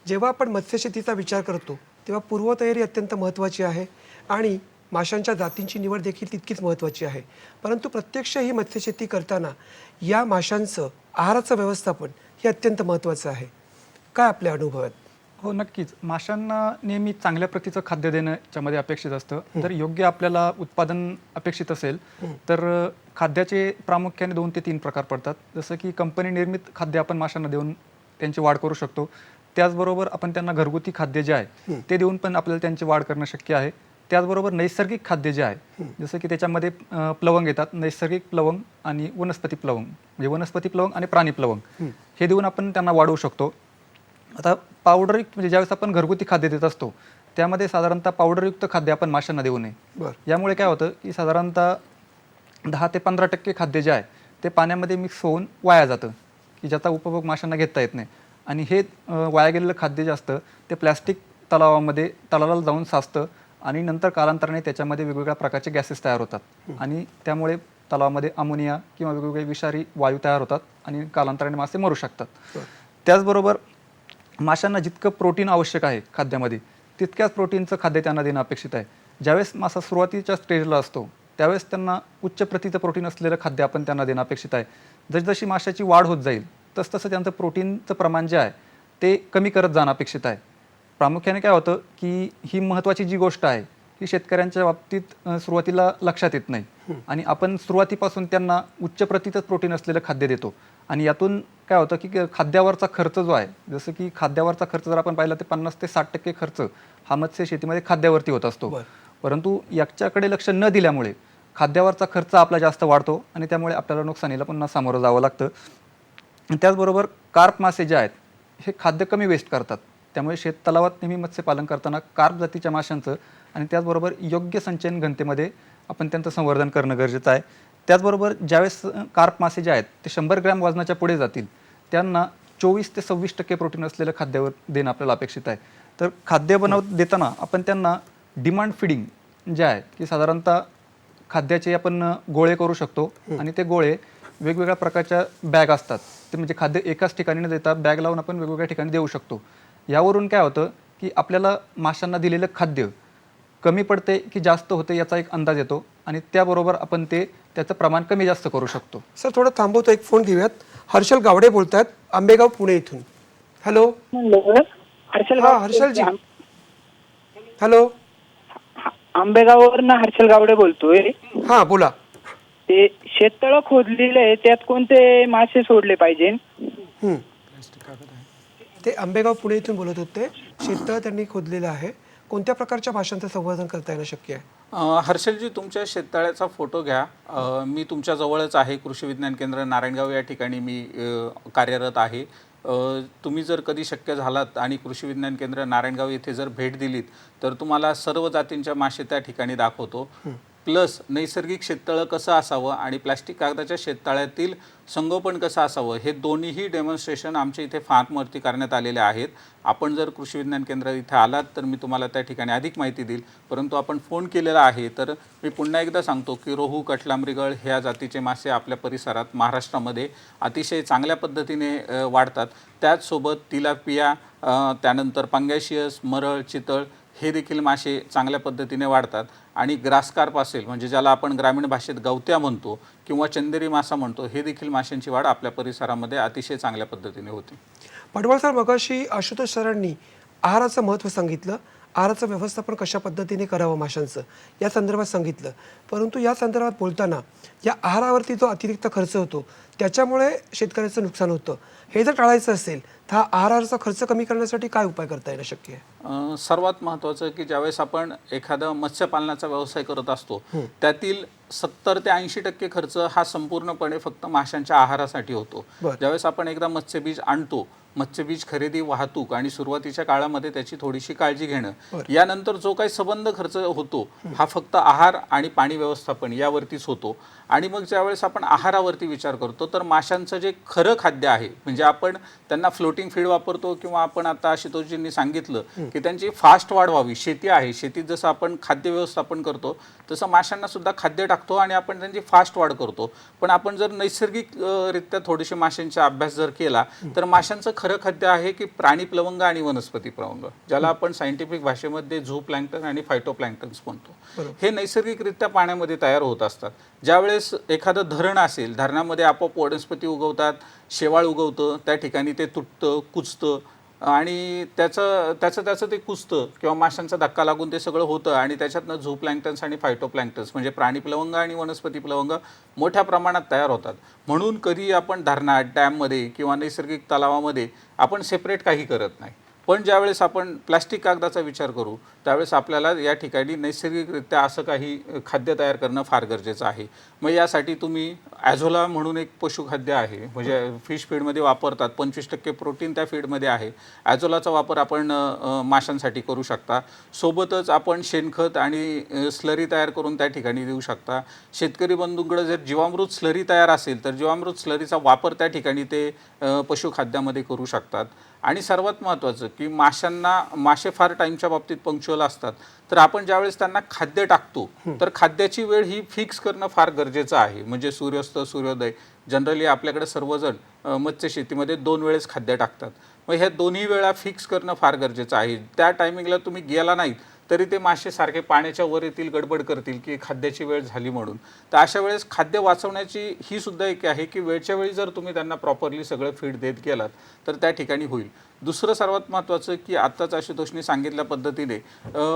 जेव्हा आपण मत्स्यशेतीचा विचार करतो तेव्हा पूर्वतयारी अत्यंत महत्त्वाची आहे आणि माशांच्या जातींची निवड देखील तितकीच महत्त्वाची आहे. परंतु प्रत्यक्ष ही मत्स्यशेती करताना या माशांचं आहाराचं व्यवस्थापन हे अत्यंत महत्त्वाचं आहे. काय आपल्या अनुभवात? हो, नक्कीच. माशांना नेहमी चांगल्या प्रतीचं खाद्य देणं याच्यामध्ये अपेक्षित असतं. जर योग्य आपल्याला उत्पादन अपेक्षित असेल तर खाद्याचे प्रामुख्याने 2 ते 3 प्रकार पडतात. जसं की कंपनी निर्मित खाद्य आपण माशांना देऊन त्यांची वाढ करू शकतो. त्याचबरोबर आपण त्यांना घरगुती खाद्य जे आहे ते देऊन पण आपल्याला त्यांची वाढ करणं शक्य आहे. त्याचबरोबर नैसर्गिक खाद्य जे आहे जसं की त्याच्यामध्ये प्लवंग येतात, नैसर्गिक प्लवंग आणि वनस्पती प्लवंग, म्हणजे वनस्पती प्लवंग आणि प्राणी प्लवंग हे देऊन आपण त्यांना वाढवू शकतो. आता पावडरयुक्त म्हणजे ज्यावेळेस आपण घरगुती खाद्य देत असतो त्यामध्ये साधारणतः पावडरयुक्त खाद्य आपण माशांना देऊ नये. बरं. यामुळे काय होतं की साधारणतः 10 ते 15% खाद्य जे आहे ते पाण्यामध्ये मिक्स होऊन वाया जातं, की ज्याचा उपभोग माशांना घेता येत नाही. आणि हे वाया गेलेलं खाद्य जे असतं ते प्लॅस्टिक तलावाला जाऊन साचतं आणि नंतर कालांतराने त्याच्यामध्ये वेगवेगळ्या प्रकारचे गॅसेस तयार होतात आणि त्यामुळे तलावामध्ये अमोनिया किंवा वेगवेगळे विषारी वायू तयार होतात आणि कालांतराने मासे मरू शकतात. त्याचबरोबर माशांना जितकं प्रोटीन आवश्यक आहे खाद्यामध्ये तितक्याच प्रोटीनचं खाद्य त्यांना देणं अपेक्षित आहे. ज्यावेळेस मासा सुरुवातीच्या स्टेजला असतो त्यावेळेस त्यांना उच्च प्रतीचं प्रोटीन असलेलं खाद्य आपण त्यांना देणं अपेक्षित आहे. जसजशी माशाची वाढ होत जाईल तसतसं त्यांचं प्रोटीनचं प्रमाण जे आहे ते कमी करत जाणं अपेक्षित आहे. प्रामुख्याने काय होतं की ही महत्त्वाची जी गोष्ट आहे ही शेतकऱ्यांच्या बाबतीत सुरुवातीला लक्षात येत नाही आणि आपण सुरुवातीपासून त्यांना उच्च प्रतीचं प्रोटीन असलेलं खाद्य देतो आणि यातून काय होतं की खाद्यावरचा खर्च जो आहे, जसं की खाद्यावरचा खर्च जर आपण पाहिला तर 50 ते 60% खर्च हा मत्स्य शेतीमध्ये खाद्यावरती होत असतो. परंतु याच्याकडे लक्ष न दिल्यामुळे खाद्यावरचा खर्च आपला जास्त वाढतो आणि त्यामुळे आपल्याला नुकसानीला पुन्हा सामोरं जावं लागतं. त्याचबरोबर कार्प मासे जे आहेत हे खाद्य कमी वेस्ट करतात. त्यामुळे शेततलावात नेहमी मत्स्यपालन करताना कार्प जातीच्या माशांचं आणि त्याचबरोबर योग्य संचयन घनतेमध्ये आपण त्यांचं संवर्धन करणं गरजेचं आहे. त्याचबरोबर ज्यावेळेस कार्प मासे जे आहेत ते 100 ग्रॅम वजनाच्या पुढे जातील त्यांना 24 ते 26% प्रोटीन असलेलं खाद्यावर देणं आपल्याला अपेक्षित आहे. तर खाद्य देताना आपण त्यांना डिमांड फिडिंग जे आहे की साधारणतः खाद्याचे आपण गोळे करू शकतो आणि ते गोळे वेगवेगळ्या प्रकारच्या बॅग असतात, ते म्हणजे खाद्य एकाच ठिकाणी न देता बॅग लावून आपण वेगवेगळ्या ठिकाणी देऊ शकतो. यावरून काय होतं की आपल्याला माशांना दिलेलं खाद्य कमी पडते की जास्त होते याचा एक अंदाज येतो आणि त्याबरोबर आपण त्याचं प्रमाण कमी जास्त करू शकतो. सर थोडं थांबवतो, एक फोन घेऊयात. हर्षल गावडे बोलतात आंबेगाव पुणे इथून. हॅलो. हा हर्षलजी. हॅलो. आंबेगाववरनं हर्षल गावडे बोलतोय. हां बोला. ते शेततळं खोदलेलं आहे त्यात कोणते मासे सोडले पाहिजे? ते आंबेगाव पुणे इथून बोलत होते. शेततळ त्यांनी खोदलेलं आहे. कोणत्या प्रकारच्या माशांचं संवर्धन करता येणं शक्य आहे? हर्षलजी तुमच्या शेततळ्याचा फोटो घ्या. मी तुमच्या जवळच आहे, कृषी विज्ञान केंद्र नारायणगाव या ठिकाणी मी कार्यरत आहे. तुम्ही जर कधी शक्य झालात आणि कृषी विज्ञान केंद्र नारायणगाव येथे जर भेट दिलीत तर तुम्हाला सर्व जातींच्या मासे त्या ठिकाणी दाखवतो. प्लस नैसर्गिक शेततळं कसं असावं आणि प्लॅस्टिक कागदाच्या शेततळ्यातील संगोपन कसं असावं हे दोन्हीही डेमॉन्स्ट्रेशन आमच्या इथे फार्मवरती करण्यात आलेले आहेत. आपण जर कृषी विज्ञान केंद्र इथे आलात तर मी तुम्हाला त्या ठिकाणी अधिक माहिती देईल. परंतु आपण फोन केलेला आहे तर मी पुन्हा एकदा सांगतो की रोहू, कटला, मृगळ ह्या जातीचे मासे आपल्या परिसरात महाराष्ट्रामध्ये अतिशय चांगल्या पद्धतीने वाढतात. त्याचसोबत तिलापिया, त्यानंतर पंगॅशियस, मरळ, चितळ हे देखील मासे चांगल्या पद्धतीने वाढतात. आणि ग्रासकार्प असेल म्हणजे ज्याला आपण ग्रामीण भाषेत गवत्या म्हणतो किंवा चंदेरी मासा म्हणतो, हे देखील माशांची वाढ आपल्या परिसरामध्ये अतिशय चांगल्या पद्धतीने होते. पडवळ सर, मगाशी आशुतोष सरांनी आहाराचं महत्त्व सांगितलं, आहाराचं व्यवस्थापन कशा पद्धतीने करावं माशांचं या संदर्भात सांगितलं. परंतु या संदर्भात बोलताना या आहारावरती जो अतिरिक्त खर्च होतो त्याच्यामुळे शेतकऱ्याचं नुकसान होतं, हे जर टाळायचं असेल तर हा आहाराचा खर्च कमी करण्यासाठी काय उपाय करता येणं शक्य आहे? सर्वात महत्त्वाचं की ज्यावेळेस आपण एखादा मत्स्यपालनाचा व्यवसाय करत असतो त्यातील 70 ते 80% खर्च हा संपूर्णपणे फक्त माशांच्या आहारासाठी होतो. ज्यावेळेस आपण एकदा मत्स्यबीज आणतो, मत्स्यबीज खरेदी, वाहतूक आणि सुरुवातीच्या काळामध्ये त्याची थोडीशी काळजी घेणं, यानंतर जो काही संबंध खर्च होतो हा फक्त आहार आणि पाणी व्यवस्थापन यावरतीच होतो. आणि मग ज्यावेळेस आपण आहारावरती विचार करतो तर माशांचं जे खरं खाद्य आहे म्हणजे आपण त्यांना फ्लोटिंग फीड वापरतो किंवा आपण आता आशुतोषजींनी सांगितलं की त्यांची फास्ट वाढ व्हावी, शेती आहे, शेतीत जसं आपण खाद्य व्यवस्थापन करतो तसं माशांना सुद्धा खाद्य टाकतो आणि आपण त्यांची फास्ट वाढ करतो. पण आपण जर नैसर्गिक रित्या थोडेसे माशांचा अभ्यास जर केला तर माशांचं खरं खाद्य आहे की प्राणी प्लवंग आणि वनस्पती प्लवंग, ज्याला आपण सायंटिफिक भाषेमध्ये झू प्लॅन्क्टन आणि फायटोप्लॅन्क्टन्स म्हणतो. हे नैसर्गिकरित्या पाण्यामध्ये तयार होत असतात. ज्यावेळेस एखादं धरण असेल, धरणामध्ये आपोआप वनस्पती उगवतात, शेवाळ उगवतं, त्या ठिकाणी ते तुटतं, कुजतं आणि त्याचं ते कुजतं किंवा माशांचा धक्का लागून ते सगळं होतं आणि त्याच्यातनं झू प्लॅन्क्टन्स आणि फायटोप्लॅन्क्टन्स म्हणजे प्राणी प्लवंग आणि वनस्पती प्लवंग मोठ्या प्रमाणात तयार होतात. म्हणून कधी आपण धरणात, डॅममध्ये किंवा नैसर्गिक तलावामध्ये आपण सेपरेट काही करत नाही. पण ज्यावेळेस आपण प्लास्टिक कागदाचा विचार करू त्यावेळेस आपल्याला या ठिकाणी नैसर्गिकरित्या असं काही खाद्य तयार करणं फार गरजेचं आहे. मग यासाठी तुम्ही ॲझोला म्हणून एक पशुखाद्य आहे, म्हणजे फिश फीडमध्ये वापरतात, 25% प्रोटीन त्या फीडमध्ये आहे. ॲझोलाचा वापर आपण माशांसाठी करू शकता. सोबतच आपण शेणखत आणि स्लरी तयार करून त्या ठिकाणी देऊ शकता. शेतकरी बंधूंकडे जर जीवामृत स्लरी तयार असेल तर जीवामृत स्लरीचा वापर त्या ठिकाणी ते पशुखाद्यामध्ये करू शकतात. आणि सर्वात महत्त्वाचं की मासे फार टाईमच्या बाबतीत पंक्च्युअल असतात, तर आपण ज्यावेळेस त्यांना खाद्य टाकतो तर खाद्याची वेळ ही फिक्स करणं फार गरजेचं आहे. म्हणजे सूर्यास्त सूर्योदय जनरली आपल्याकडे सर्वजण मत्स्य शेतीमध्ये 2 वेळेस खाद्य टाकतात. मग ह्या दोन्ही वेळा फिक्स करणं फार गरजेचं आहे. त्या टायमिंगला तुम्ही गेला नाहीत तरी ते मासे सारखे पाण्याच्या वर येतील, गडबड करतील की खाद्याची वेळ झाली म्हणून. तर अशा वेळेस खाद्य वाचवण्याची ही सुद्धा एक आहे की वेळच्या वेळी जर तुम्ही त्यांना प्रॉपरली सगळं फीड देत गेलात तर त्या ठिकाणी होईल. दुसरं सर्वात महत्त्वाचं की आत्ताच आशुतोषने सांगितल्या पद्धतीने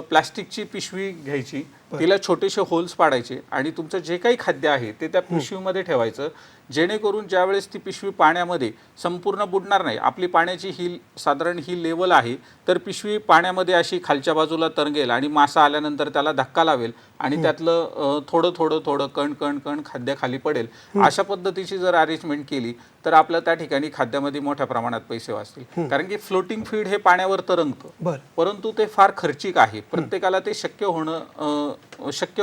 प्लास्टिकची पिशवी घ्यायची, तिला छोटेसे होल्स पाडायचे आणि तुमचं जे काही खाद्य आहे ते त्या पिशवीमध्ये ठेवायचं, जेणेकरून ज्यावेळेस ती पिशवी पाण्यामध्ये संपूर्ण बुडणार नाही. आपली पाण्याची साधारण ही लेवल आहे, तर पिशवी पाण्यामध्ये अशी खालच्या बाजूला तरंगेल आणि मासा आल्यानंतर त्याला धक्का लावेल आणि त्यातलं थोडं थोडं थोडं कण कण कण खाद्य खाली पडेल. अशा पद्धतीची जर अरेंजमेंट केली तर आपल्या त्या ठिकाणी खाद्यामध्ये मोठ्या प्रमाणात पैसे वाचतील. कारण की फ्लोटिंग फीड हे पाण्यावर तरंगतं, परंतु ते फार खर्चिक आहे. प्रत्येकाला ते शक्य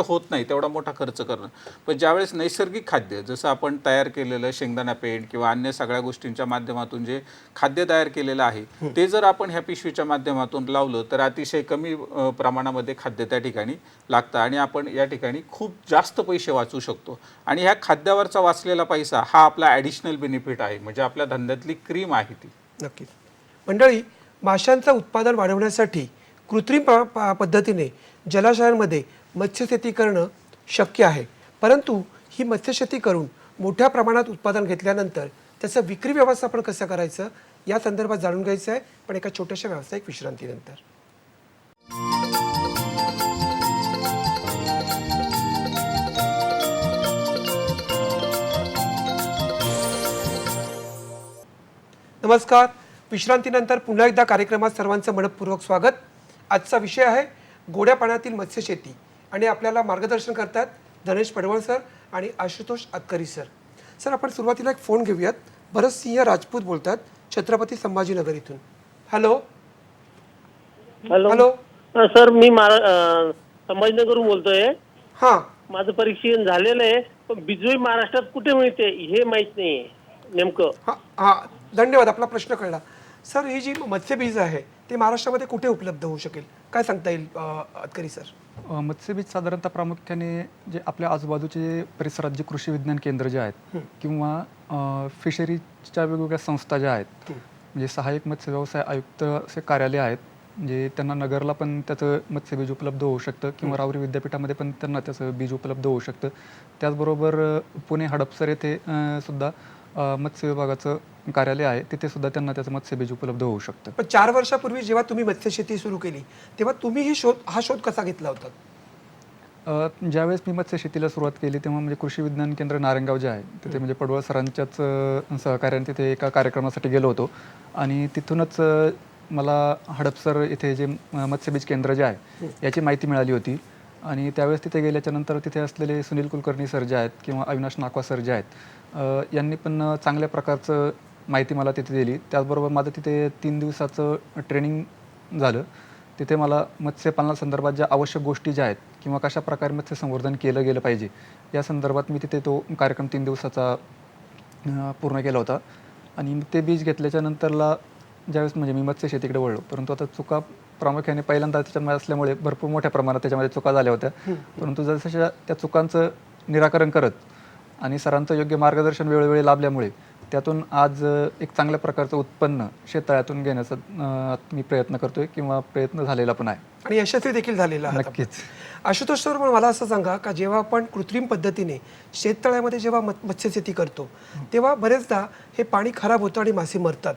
होत नाही तेवढा मोठा खर्च करणं. पण ज्यावेळेस नैसर्गिक खाद्य जसं आपण तयार केलेलं शेंगदाणा पेंड किंवा अन्य सगळ्या गोष्टींच्या माध्यमातून जे खाद्य तयार केलेलं आहे ते जर आपण ह्या पिशवीच्या माध्यमातून लावलं तर अतिशय कमी प्रमाणामध्ये खाद्य त्या ठिकाणी लागतं आणि आपण या ठिकाणी खूप जास्त पैसे वाचू शकतो. आणि ह्या खाद्यावरचा वाचलेला पैसा हा आपला ॲडिशनल बेनिफिट आहे, म्हणजे आपल्या धंद्यातली क्रीम आहे ती. नक्कीच. मंडळी, माशांचं उत्पादन वाढवण्यासाठी कृत्रिम पद्धतीने जलाशयांमध्ये मत्स्यशेती करणं शक्य आहे, परंतु ही मत्स्यशेती करून मोठ्या प्रमाणात उत्पादन घेतल्यानंतर त्याचं विक्री व्यवस्थापन कसं करायचं या संदर्भात जाणून घ्यायचं आहे, पण एका छोट्याशा व्यावसायिक विश्रांतीनंतर. नमस्कार. विश्रांतीनंतर पुन्हा एकदा कार्यक्रमात सर्वांचं मनपूर्वक स्वागत. आजचा विषय आहे गोड्या पाण्यातील मत्स्यशेती आणि आपल्याला मार्गदर्शन करतात धनेश पडवळ सर आणि आशुतोष अतकरी सर. सर, आपण सुरुवातीला एक फोन घेऊयात. भरतसिंह राजपूत बोलतात, छत्रपती संभाजीनगर इथून. Hello hello. सर, मी संभाजीनगरहून बोलतोय. हां, माझं परीक्षण झालेलं आहे, पण बिजोई महाराष्ट्रात कुठे मिळते हे माहित नाही नेमकं. हां हां, धन्यवाद. आपला प्रश्न कळला. सर, ही जी मत्स्यबीज आहे ते महाराष्ट्रामध्ये कुठे उपलब्ध होऊ शकेल, काय सांगता येईल अतकरी सर? मत्स्यबीज साधारणतः प्रामुख्याने जे आपल्या आजूबाजूचे परिसरात जे कृषी विज्ञान केंद्र जे आहेत किंवा फिशरीजच्या वेगवेगळ्या संस्था ज्या आहेत, म्हणजे सहाय्यक मत्स्य व्यवसाय आयुक्त असे कार्यालय आहेत, म्हणजे त्यांना नगरला पण त्याचं मत्स्यबीज उपलब्ध होऊ शकतं किंवा रावरी विद्यापीठामध्ये पण त्यांना त्याचं बीज उपलब्ध होऊ शकतं. त्याचबरोबर पुणे हडपसर येथे सुद्धा मत्स्य विभागाचं कार्यालय आहे, तिथे सुद्धा त्यांना त्याचं मत्स्यबीज उपलब्ध होऊ शकतं. पण 4 वर्षापूर्वी जेव्हा तुम्ही मत्स्यशेती सुरू केली तेव्हा तुम्ही हा शोध कसा घेतला होता? ज्यावेळेस मी मत्स्यशेतीला सुरुवात केली तेव्हा म्हणजे कृषी विज्ञान केंद्र नारायणगाव जे आहे तिथे म्हणजे पडवळ सरांच्याच सहकार्याने तिथे एका कार्यक्रमासाठी गेलो होतो आणि तिथूनच मला हडपसर इथे जे मत्स्यबीज केंद्र जे आहे याची माहिती मिळाली होती. आणि त्यावेळेस तिथे गेल्याच्या नंतर तिथे असलेले सुनील कुलकर्णी सर जे आहेत किंवा अविनाश नाकवा सर जे आहेत यांनी पण चांगल्या प्रकारचं माहिती मला तिथे दिली. त्याचबरोबर माझं तिथे 3 दिवसाचं ट्रेनिंग झालं. तिथे मला मत्स्यपालनासंदर्भात ज्या आवश्यक गोष्टी ज्या आहेत किंवा कशा प्रकारे मत्स्य संवर्धन केलं गेलं पाहिजे या संदर्भात मी तिथे तो कार्यक्रम 3 दिवसाचा पूर्ण केला होता. आणि ते बीज घेतल्याच्या नंतरला ज्यावेळेस म्हणजे मी मत्स्यशेतीकडे वळलो, परंतु आता चुका प्रामुख्याने पहिल्यांदा त्याच्यामध्ये असल्यामुळे भरपूर मोठ्या प्रमाणात त्याच्यामध्ये चुका झाल्या होत्या. परंतु जसं त्या चुकांचं निराकरण करत आणि सरांचं योग्य मार्गदर्शन वेळोवेळी लाभल्यामुळे त्यातून आज एक चांगल्या प्रकारचं उत्पन्न शेततळ्यातून घेण्याचा मी प्रयत्न करतोय किंवा प्रयत्न झालेला पण आहे आणि यशस्वी देखील झालेला आहे. नक्कीच. आशुतोष सर, पण मला असं सांगा का जेव्हा आपण कृत्रिम पद्धतीने शेततळ्यामध्ये जेव्हा मत्स्यशेती करतो तेव्हा बरेचदा हे पाणी खराब होतं आणि मासे मरतात,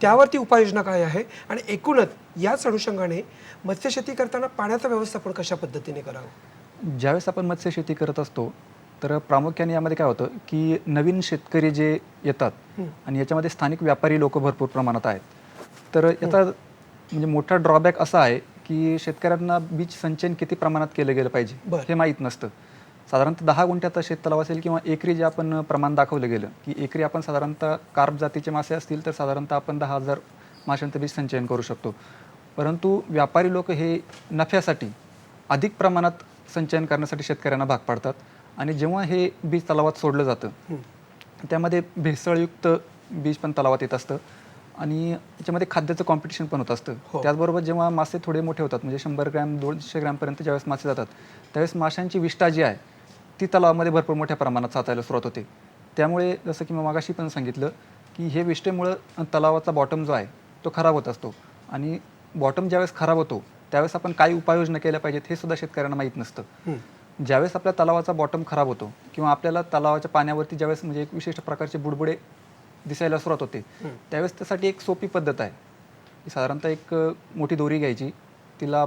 त्यावरती उपाययोजना काय आहे आणि एकूणच याच अनुषंगाने मत्स्यशेती करताना पाण्याचं व्यवस्थापन कशा पद्धतीने करावं? ज्यावेळेस आपण मत्स्यशेती करत असतो तर प्रामुख्याने यामध्ये काय होतं की नवीन शेतकरी जे येतात आणि याच्यामध्ये स्थानिक व्यापारी लोक भरपूर प्रमाणात आहेत. तर याचा म्हणजे मोठा ड्रॉबॅक असा आहे की शेतकऱ्यांना बीज संचयन किती प्रमाणात केलं गेलं पाहिजे बरं. हे माहीत नसतं. साधारणतः 10 गुंठ्याचा शेततलाव असेल किंवा एकरी जे आपण प्रमाण दाखवलं गेलं की एकरी आपण साधारणतः कार्प जातीचे मासे असतील तर साधारणतः आपण 10,000 माशांचं बीज संचयन करू शकतो. परंतु व्यापारी लोक हे नफ्यासाठी अधिक प्रमाणात संचयन करण्यासाठी शेतकऱ्यांना भाग पाडतात आणि जेव्हा हे बीज तलावात सोडलं जातं त्यामध्ये भेसळयुक्त बीज पण तलावात येत असतं आणि त्याच्यामध्ये खाद्याचं कॉम्पिटिशन पण होत असतं. त्याचबरोबर जेव्हा मासे थोडे मोठे होतात म्हणजे 100 ग्रॅम 200 ग्रॅमपर्यंत ज्यावेळेस मासे जातात त्यावेळेस माशांची विष्ठा जी आहे ती तलावामध्ये भरपूर मोठ्या प्रमाणात साचायला सुरुवात होते. त्यामुळे जसं की मी मागाशी पण सांगितलं की हे विष्ठेमुळं तलावाचा बॉटम जो आहे तो खराब होत असतो आणि बॉटम ज्यावेळेस खराब होतो त्यावेळेस आपण काही उपाययोजना केल्या पाहिजेत हे सुद्धा शेतकऱ्यांना माहीत नसतं. ज्यावेळेस आपल्या तलावाचा बॉटम खराब होतो किंवा आपल्याला तलावाच्या पाण्यावरती ज्यावेळेस म्हणजे एक विशिष्ट प्रकारचे बुडबुडे दिसायला सुरुवात होते त्यावेळेस त्यासाठी एक सोपी पद्धत आहे की साधारणतः एक मोठी दोरी घ्यायची, तिला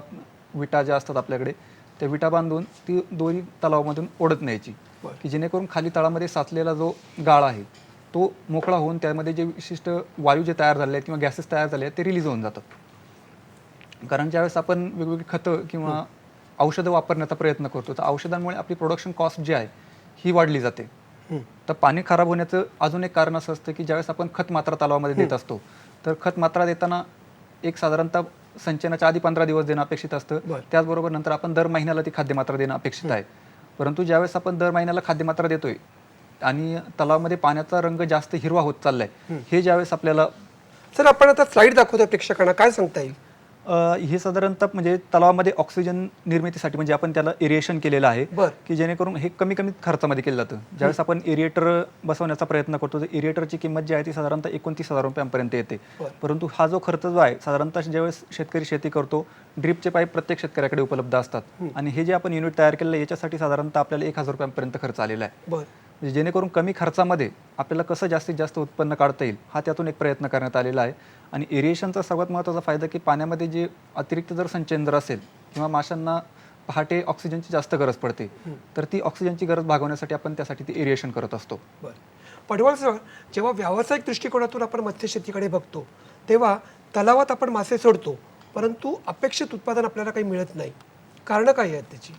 विटा ज्या असतात आपल्याकडे त्या विटा बांधून ती दोरी तलावामधून ओढत न्यायची की जेणेकरून खाली तळामध्ये साचलेला जो गाळ आहे तो मोकळा होऊन त्यामध्ये जे विशिष्ट वायू जे तयार झाले आहेत किंवा गॅसेस तयार झाले आहेत ते रिलीज होऊन जातात. कारण ज्यावेळेस आपण वेगवेगळी खतं किंवा औषधं वापरण्याचा प्रयत्न करतो तर औषधांमुळे आपली प्रोडक्शन कॉस्ट जी आहे ही वाढली जाते. तर पाणी खराब होण्याचं अजून एक कारण असं असतं की ज्यावेळेस आपण खत मात्रा तलावामध्ये देत असतो तर खत मात्रा देताना एक साधारणतः संचयनाच्या आधी 15 दिवस देणं अपेक्षित असतं. त्याचबरोबर नंतर आपण दर महिन्याला ती खाद्यमात्रा देणं अपेक्षित आहे. परंतु ज्यावेळेस आपण दर महिन्याला खाद्यमात्रा देतोय आणि तलावामध्ये पाण्याचा रंग जास्त हिरवा होत चाललाय हे ज्यावेळेस आपल्याला सर आपण आता स्लाईड दाखवतोय प्रेक्षकांना, काय सांगता येईल? हे साधारणतः म्हणजे तलावामध्ये ऑक्सिजन निर्मितीसाठी म्हणजे आपण त्याला एरिएशन केलेलं आहे की जेणेकरून हे कमी खर्चामध्ये केलं जातं. ज्यावेळेस आपण एरिएटर बसवण्याचा प्रयत्न करतो तर एरिएटरची किंमत जी आहे ती साधारणतः 29,000 रुपयांपर्यंत येते. परंतु हा जो खर्च जो आहे साधारणतः ज्यावेळेस शेतकरी शेती करतो ड्रीपचे पाईप प्रत्येक शेतकऱ्याकडे उपलब्ध असतात आणि हे जे आपण युनिट तयार केलेलं आहे याच्यासाठी साधारणतः आपल्याला 1,000 रुपयांपर्यंत खर्च आलेला आहे. म्हणजे जेणेकरून कमी खर्चामध्ये आपल्याला कसं जास्तीत जास्त उत्पन्न काढता येईल हा त्यातून एक प्रयत्न करण्यात आलेला आहे. आणि एरिएशनचा सर्वात महत्त्वाचा फायदा की पाण्यामध्ये जे अतिरिक्त जर संचयन जर असेल किंवा माशांना पहाटे ऑक्सिजनची जास्त गरज पडते तर ती ऑक्सिजनची गरज भागवण्यासाठी आपण त्यासाठी ती एरिएशन करत असतो. पडवळ सर, जेव्हा व्यावसायिक दृष्टिकोनातून आपण मत्स्यशेतीकडे बघतो तेव्हा तलावात आपण मासे सोडतो परंतु अपेक्षित उत्पादन आपल्याला काही मिळत नाही, कारणं काय आहेत त्याची?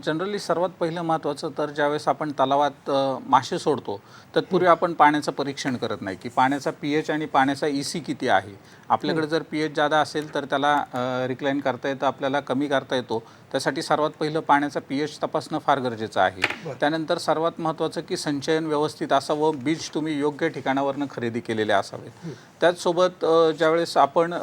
जनरली सर्वात पहिलं महत्त्वाचं तर ज्यावेळेस आपण तलावात मासे सोडतो तत्पूर्वी आपण पाण्याचं परीक्षण करत नाही की पाण्याचा pH आणि पाण्याचा EC किती आहे. आपल्याकडे जर pH जादा असेल तर त्याला रिक्लाईन करता येतं, आपल्याला कमी करता येतो. त्यासाठी सर्वात पहिलं पाण्याचा pH तपासणं फार गरजेचं आहे. त्यानंतर सर्वात महत्त्वाचं की संचयन व्यवस्थित असावं, बीज तुम्ही योग्य ठिकाणावरनं खरेदी केलेले असावेत. त्याचसोबत ज्यावेळेस आपण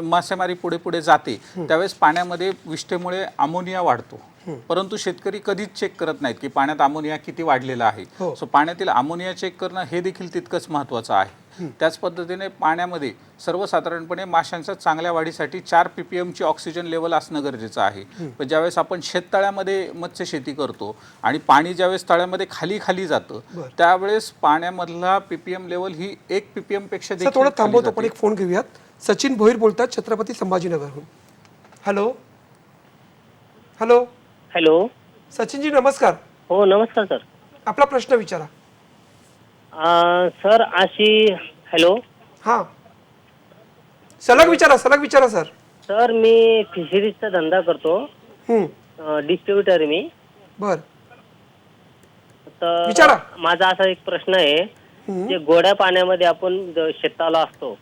मासेमारी पुढे पुढे जाते त्यावेळेस पाण्यामध्ये विष्ठेमुळे अमोनिया वाढतो, परंतु शेतकरी कधीच चेक करत नाहीत की पाण्यात अमोनिया किती वाढलेला आहे. सो पाण्यातील अमोनिया चेक करणं हे देखील तितकंच महत्त्वाचं आहे. त्याच पद्धतीने पाण्यामध्ये सर्वसाधारणपणे माशांच्या चांगल्या वाढीसाठी 4 ppm ची ऑक्सिजन लेवल असणं गरजेचं आहे. पण ज्यावेळेस आपण शेततळ्यामध्ये मत्स्यशेती करतो आणि पाणी ज्यावेळेस तळ्यामध्ये खाली जातं त्यावेळेस पाण्यामधला ppm लेवल ही 1 ppm पेक्षा सर थोडं थांबवतो, पण एक फोन घेऊयात. सचिन भोईर बोलतात छत्रपती संभाजीनगरहून. Hello hello hello. सचिनजी नमस्कार. हो नमस्कार सर. आपला प्रश्न विचारा. सर अशी हॅलो. हां सलग विचारा सर. सर मी फिशरीजचा धंदा करतो, डिस्ट्रीब्युटर आहे मी. बर तर विचारा. माझा असा एक प्रश्न आहे, जे गोड्या पाण्यामध्ये आपण शेताला असतो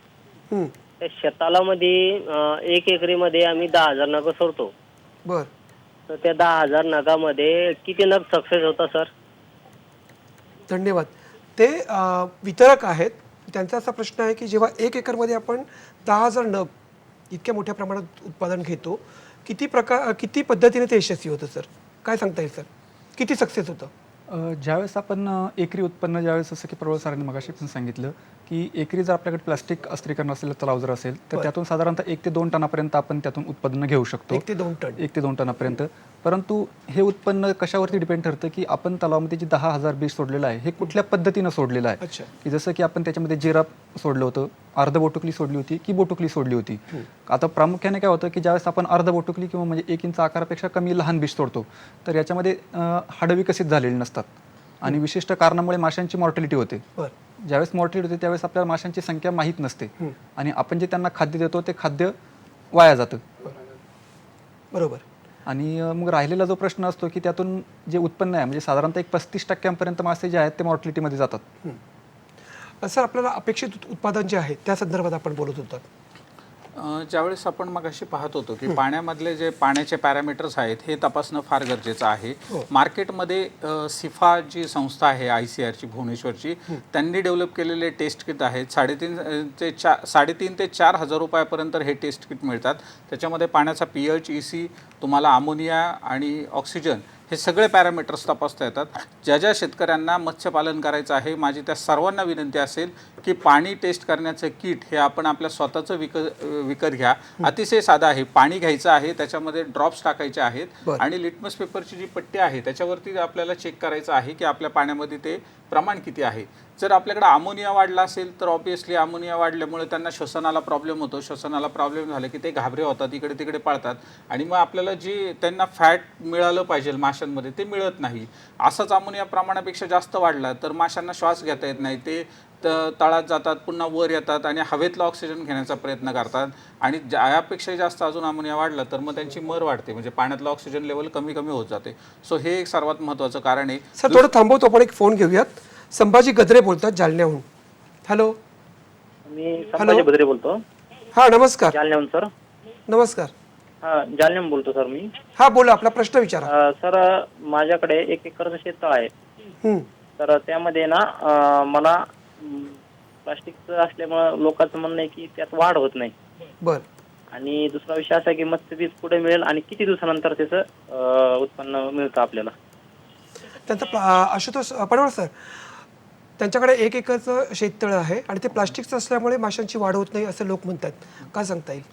त्या शेतालामध्ये 1 एकरीमध्ये आम्ही 10,000 नग सोडतो. बर तर त्या 10,000 नगामध्ये किती नग सक्सेस होता सर? धन्यवाद. ते वितरक आहेत, त्यांचा असा प्रश्न आहे की जेव्हा 1 एकरमध्ये आपण 10,000 नग इतक्या मोठ्या प्रमाणात उत्पादन घेतो किती पद्धतीने ते यशस्वी होतं सर? काय सांगता येईल सर, किती सक्सेस होतं? ज्यावेळेस आपण एकरी उत्पन्न ज्यावेळेस जसं की प्रवळ सरांनी मगाशी पण सांगितलं की एकरी जर आपल्याकडे प्लास्टिक अस्त्रीकरण असेल तलाव जर असेल तर त्यातून साधारणतः 1 ते 2 टनापर्यंत आपण त्यातून उत्पन्न घेऊ शकतो. 1 ते 2 टनापर्यंत. परंतु हे उत्पन्न कशावरती डिपेंड ठरतं की आपण तलावामध्ये जे 10,000 बीज सोडलेलं आहे हे कुठल्या पद्धतीनं सोडलेलं आहे. की जसं की आपण त्याच्यामध्ये जिरा सोडलं होतं, अर्ध बोटुकली सोडली होती की बोटुकली सोडली होती. आता प्रामुख्याने काय होतं की ज्यावेळेस आपण अर्ध बोटुकली किंवा म्हणजे 1 इंच आकारापेक्षा कमी लहान बीज सोडतो तर याच्यामध्ये हाडं विकसित झालेली नसतात आणि विशिष्ट कारणामुळे माशांची मॉर्टॅलिटी होते. ज्यावेळेस मॉर्टिलिटी होते त्यावेळेस आपल्याला माशांची संख्या माहीत नसते आणि आपण जे त्यांना खाद्य देतो ते खाद्य वाया जातं. बरोबर. आणि मग राहिलेला जो प्रश्न असतो की त्यातून जे उत्पन्न आहे म्हणजे साधारणतः एक 35% मासे जे आहेत ते मॉर्टिलिटीमध्ये जातात. सर आपल्याला अपेक्षित उत्पादन जे आहे त्या संदर्भात आपण बोलत होतात. ज्यावेळेस आपण मगाशी पाहत होतो की पाण्यामधले जे पाण्याचे पॅरामीटर्स आहेत हे तपासणं फार गरजेचं आहे. मार्केटमध्ये सिफा जी संस्था आहे ICARची भुवनेश्वरची, त्यांनी डेव्हलप केलेले टेस्ट किट आहेत. 3,500 ते 4,000 रुपयापर्यंत हे टेस्ट किट मिळतात. त्याच्यामध्ये पाण्याचा pH, EC, तुम्हाला अमोनिया आणि ऑक्सिजन हे सगळे पॅरामीटर्स तपासता येतात. ज्या ज्या शेतकऱ्यांना मत्स्यपालन करायचं आहे, माझी त्या सर्वांना विनंती असेल की पाणी टेस्ट करण्याचं किट हे आपण आपल्या स्वतःचं विकत घ्या. अतिशय साधं आहे. पाणी घ्यायचं आहे, त्याच्यामध्ये ड्रॉप्स टाकायचे आहेत आणि लिटमस पेपरची जी पट्टी आहे त्याच्यावरती आपल्याला चेक करायचं आहे की आपल्या पाण्यामध्ये ते प्रमाण किती आहे. जर आपल्याकडे अमोनिया वाढला असेल तर ऑब्वियसली अमोनिया वाढल्यामुळे त्यांना श्वसनाला प्रॉब्लेम होतो. श्वसनाला प्रॉब्लेम झाले की ते घाबरे होतात, इकडे तिकडे पळतात आणि मग आपल्याला जी त्यांना फॅट मिळालं पाहिजे माशांमध्ये ते मिळत नाही. असाच अमोनिया प्रमाणापेक्षा जास्त वाढला तर माशांना श्वास घेता येत नाही, ते तळात जातात, पुन्हा वर येतात आणि हवेतला ऑक्सिजन घेण्याचा प्रयत्न करतात आणि यापेक्षा जास्त अजून अमोनिया वाढला तर मग त्यांची मर वाढते, म्हणजे पाण्यातलं ऑक्सिजन लेवल कमी कमी होत जाते. सो हे एक सर्वात महत्त्वाचं कारण आहे. सर थोडं थांबवतो, आपण एक फोन घेऊयात. संभाजी गद्रे बोलतात जालन्याहून. हॅलो. मी संभाजी गद्रे बोलतो. हा नमस्कार. जालन्याहून सर. नमस्कार. हा जालन्याहून बोलतो सर मी. हा बोला, आपला प्रश्न विचारा. सर माझ्याकडे 1 एकरचं शेततळ आहे. तर त्यामध्ये ना मला प्लास्टिकचं असल्यामुळं लोकांचं म्हणणं आहे की त्यात वाढ होत नाही. बर. आणि दुसरा विषय असा की मत्स्यबीज पुढे मिळेल आणि किती दिवसानंतर त्याचं उत्पन्न मिळतं आपल्याला. त्यांचं आशुतोष पडवळ सर, त्यांच्याकडे 1 एकरचं शेततळ आहे आणि ते प्लास्टिकचं असल्यामुळे माशांची वाढ होत नाही असं लोक म्हणतात. काय सांगता येईल?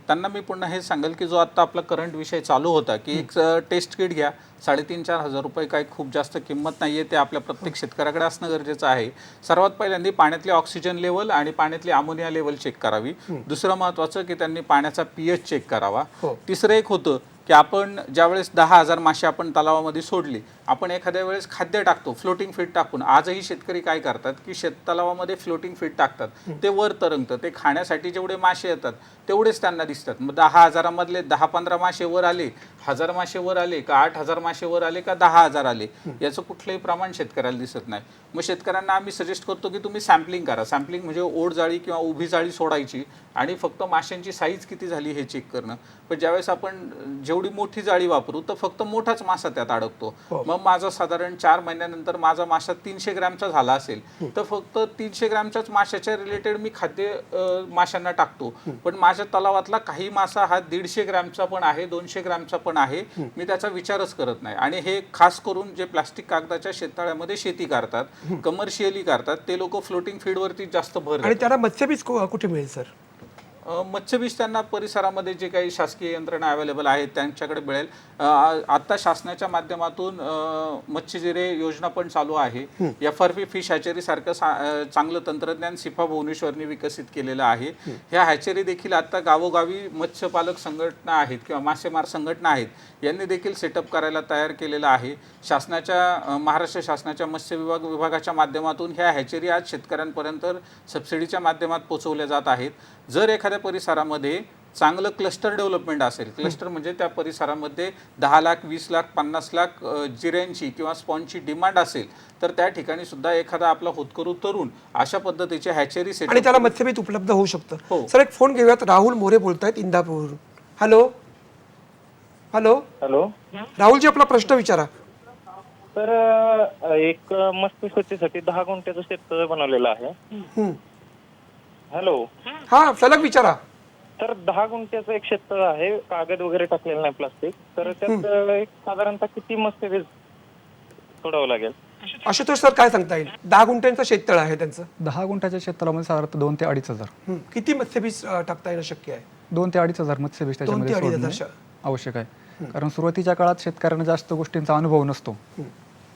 त्यांना मी पुन्हा हे सांगेल की जो आत्ता आपला करंट विषय चालू होता की एक टेस्ट किट घ्या. 3,500-4,000 रुपये काही खूप जास्त किंमत नाही आहे, ते आपल्या प्रत्येक शेतकऱ्याकडे असणं गरजेचं आहे. सर्वात पहिल्यांदा पाण्यातली ऑक्सिजन लेवल आणि पाण्यातली अमोनिया लेवल चेक करावी. दुसरं महत्त्वाचं की त्यांनी पाण्याचा pH चेक करावा. तिसरं एक होतं की आपण ज्यावेळेस 10,000 मासे आपण तलावामध्ये सोडली, आपण एखाद्या वेळेस खाद्य टाकतो फ्लोटिंग फीड टाकून. आजही शेतकरी काय करतात की शेततलावामध्ये फ्लोटिंग फीड टाकतात, ते वर तरंगतं, ते खाण्यासाठी जेवढे मासे येतात तेवढेच त्यांना दिसतात. मग 10,000 मधले 10-15 मासे वर आले, 1,000 मासे वर आले का 8,000 मासे वर आले का 10,000 आले, याचं कुठलंही प्रमाण शेतकऱ्याला दिसत नाही. मग शेतकऱ्यांना आम्ही सजेस्ट करतो की तुम्ही सॅम्पलिंग करा. सॅम्पलिंग म्हणजे ओढ जाळी किंवा उभी जाळी सोडायची आणि फक्त माशांची साईज किती झाली हे चेक करणं. पण ज्यावेळेस आपण जेवढी मोठी जाळी वापरू तर फक्त मोठाच मासा त्यात अडकतो. मग माझा साधारण 4 महिन्यानंतर माझा मासा 300 ग्रॅमचा झाला असेल तर फक्त 300 ग्रॅमच्याच माशाच्या रिलेटेड मी खाद्य माशांना टाकतो. पण माझ्या तलावातला काही मासा हा 150 ग्रॅमचा पण आहे, 200 ग्रॅमचा पण आहे, मी त्याचा विचारच करत नाही. आणि हे खास करून जे प्लास्टिक कागदाच्या शेततळ्यामध्ये शेती करतात, कमर्शियली करतात, ते लोक फ्लोटिंग फीडवरती जास्त भर. आणि त्याला मत्स्यबीज कुठे मिळेल सर? मत्स्यबीज त्यांना परिसरामध्ये जे काही शासकीय यंत्रणा अवेलेबल आहेत त्यांच्याकडे मिळेल. आता शासनाच्या माध्यमातून मत्स्यजिरे योजना पण चालू आहे. FRP फिश हॅचरी सारखं चांगलं तंत्रज्ञान सिफा भुवनेश्वरनी विकसित केलेलं आहे. ह्या हॅचरी देखील आता गावोगावी मत्स्यपालक संघटना आहेत किंवा मासेमार संघटना आहेत, यांनी देखील सेटअप करायला तयार केलेलं आहे. महाराष्ट्र शासनाच्या मत्स्य विभागाच्या माध्यमातून ह्या हॅचरी आज शेतकऱ्यांपर्यंत सबसिडीच्या माध्यमात पोहोचवल्या जात आहेत. जर एखाद्या परिसरामध्ये चांगलं क्लस्टर डेव्हलपमेंट असेल, क्लस्टर म्हणजे त्या परिसरामध्ये 10 लाख, 20 लाख, 50 लाख जिऱ्यांची किंवा स्पॉनची डिमांड असेल तर त्या ठिकाणी सुद्धा एखादा आपला होतकरू तरुण अशा पद्धतीचे हॅचरी सेट आणि त्याला मत्स्यबीज उपलब्ध होऊ शकतं. सर एक फोन घेऊयात. राहुल मोरे बोलतायत इंदापूरवरून. हॅलो. हॅलो. हॅलो. राहुलजी आपला प्रश्न विचारा. तर एक मत्स्य शेतीसाठी 10 गुंठ्याचं शेततळ बनवलेलं आहे. हॅलो. हा सलग विचारा. तर 10 गुंठ्याचं एक शेततळ आहे, कागद वगैरे टाकलेलं नाही प्लास्टिक. तर त्यात एक साधारणतः किती मत्स्यबीज सोडावं लागेल? आशुतोष सर काय सांगता येईल? 10 गुंठ्यांचं शेततळ आहे त्यांचं. 10 गुंठ्याच्या शेततळामध्ये साधारणतः 2 ते 2,500. किती मत्स्यबीज टाकता येणं शक्य आहे? 2 ते 2,500 मत्स्यबीज त्याच्यामध्ये 2 ते 2,500 सोडणं आवश्यक आहे. कारण सुरुवातीच्या काळात शेतकऱ्यांना जास्त गोष्टींचा अनुभव नसतो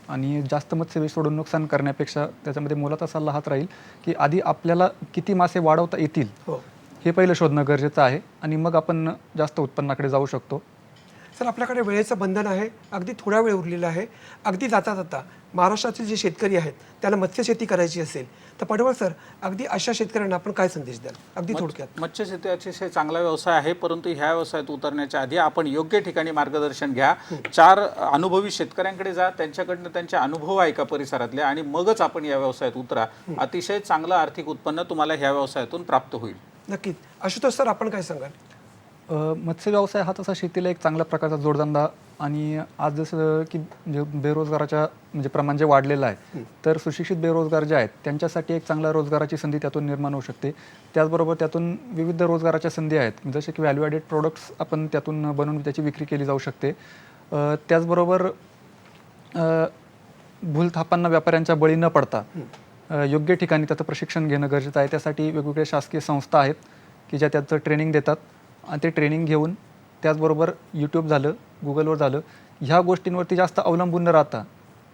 आणि जास्त मत्स्यबीज सोडून नुकसान करण्यापेक्षा त्याच्यामध्ये मोलाचा सल्ला हाच राहील की आधी आपल्याला किती मासे वाढवता येतील हे पहिलं शोधणं गरजेचं आहे आणि मग आपण जास्त उत्पन्नाकडे जाऊ शकतो. तर आपल्याकडे वेळेचं बंधन आहे, अगदी थोडा वेळ उरलेला आहे. अगदी जाता जाता महाराष्ट्रातील जे शेतकरी आहेत त्याला मत्स्यशेती करायची असेल तर पडवळ सर, अगदी अशा शेतकऱ्यांना आपण काय संदेश द्याल अगदी थोडक्यात? मत्स्यशेती अतिशय चांगला व्यवसाय आहे, परंतु ह्या व्यवसायात उतरण्याच्या आधी आपण योग्य ठिकाणी मार्गदर्शन घ्या. 4 अनुभवी शेतकऱ्यांकडे जा, त्यांच्याकडनं त्यांचे अनुभव ऐका परिसरातले, आणि मगच आपण या व्यवसायात उतरा. अतिशय चांगलं आर्थिक उत्पन्न तुम्हाला ह्या व्यवसायातून प्राप्त होईल. नक्कीच. आशुतोष सर, आपण काय सांगाल? मत्स्य व्यवसाय हा तसा शेतीला एक चांगल्या प्रकारचा जोडधंदा, आणि आज जसं की बेरोजगाराच्या प्रमाण जे वाढलेलं आहे, तर सुशिक्षित बेरोजगार जे आहेत त्यांच्यासाठी एक चांगला रोजगाराची संधी त्यातून निर्माण होऊ शकते. त्याचबरोबर त्यातून विविध रोजगाराच्या संधी आहेत, जसे की व्हॅल्यू ॲडेड प्रोडक्ट्स आपण त्यातून बनवून त्याची विक्री केली जाऊ शकते. त्याचबरोबर भूलथापांना व्यापाऱ्यांच्या बळी न पडता योग्य ठिकाणी त्याचं प्रशिक्षण घेणं गरजेचं आहे. त्यासाठी वेगवेगळ्या शासकीय संस्था आहेत की ज्या त्याचं ट्रेनिंग देतात, आणि ते ट्रेनिंग घेऊन त्याचबरोबर यूट्यूब झालं, गुगलवर झालं, ह्या गोष्टींवरती जास्त अवलंबून न राहता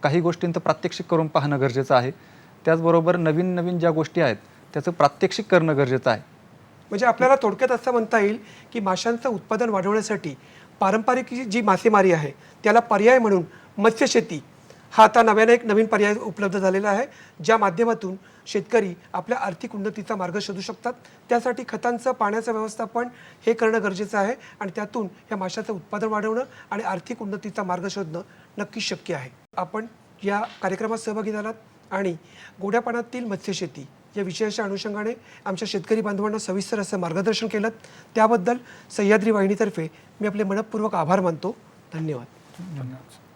काही गोष्टींचं प्रात्यक्षिक करून पाहणं गरजेचं आहे. त्याचबरोबर नवीन नवीन ज्या गोष्टी आहेत त्याचं प्रात्यक्षिक करणं गरजेचं आहे. म्हणजे आपल्याला थोडक्यात असं म्हणता येईल की माशांचं उत्पादन वाढवण्यासाठी पारंपरिक जी मासेमारी आहे त्याला पर्याय म्हणून मत्स्यशेती हा आता नव्याने एक नवीन पर्याय उपलब्ध झालेला आहे, ज्या माध्यमातून शेतकरी आपल्या आर्थिक उन्नतीचा मार्ग शोधू शकतात. त्यासाठी खतांचं, पाण्याचं व्यवस्थापन हे करणं गरजेचं आहे, आणि त्यातून या माशाचं उत्पादन वाढवणं आणि आर्थिक उन्नतीचा मार्ग शोधणं नक्कीच शक्य आहे. आपण या कार्यक्रमात सहभागी झालात आणि गोड्या पाण्यातील मत्स्यशेती या विषयाच्या अनुषंगाने आमच्या शेतकरी बांधवांना सविस्तर असं मार्गदर्शन केलं, त्याबद्दल सह्याद्री वाहिनीतर्फे मी आपले मनपूर्वक आभार मानतो. धन्यवाद.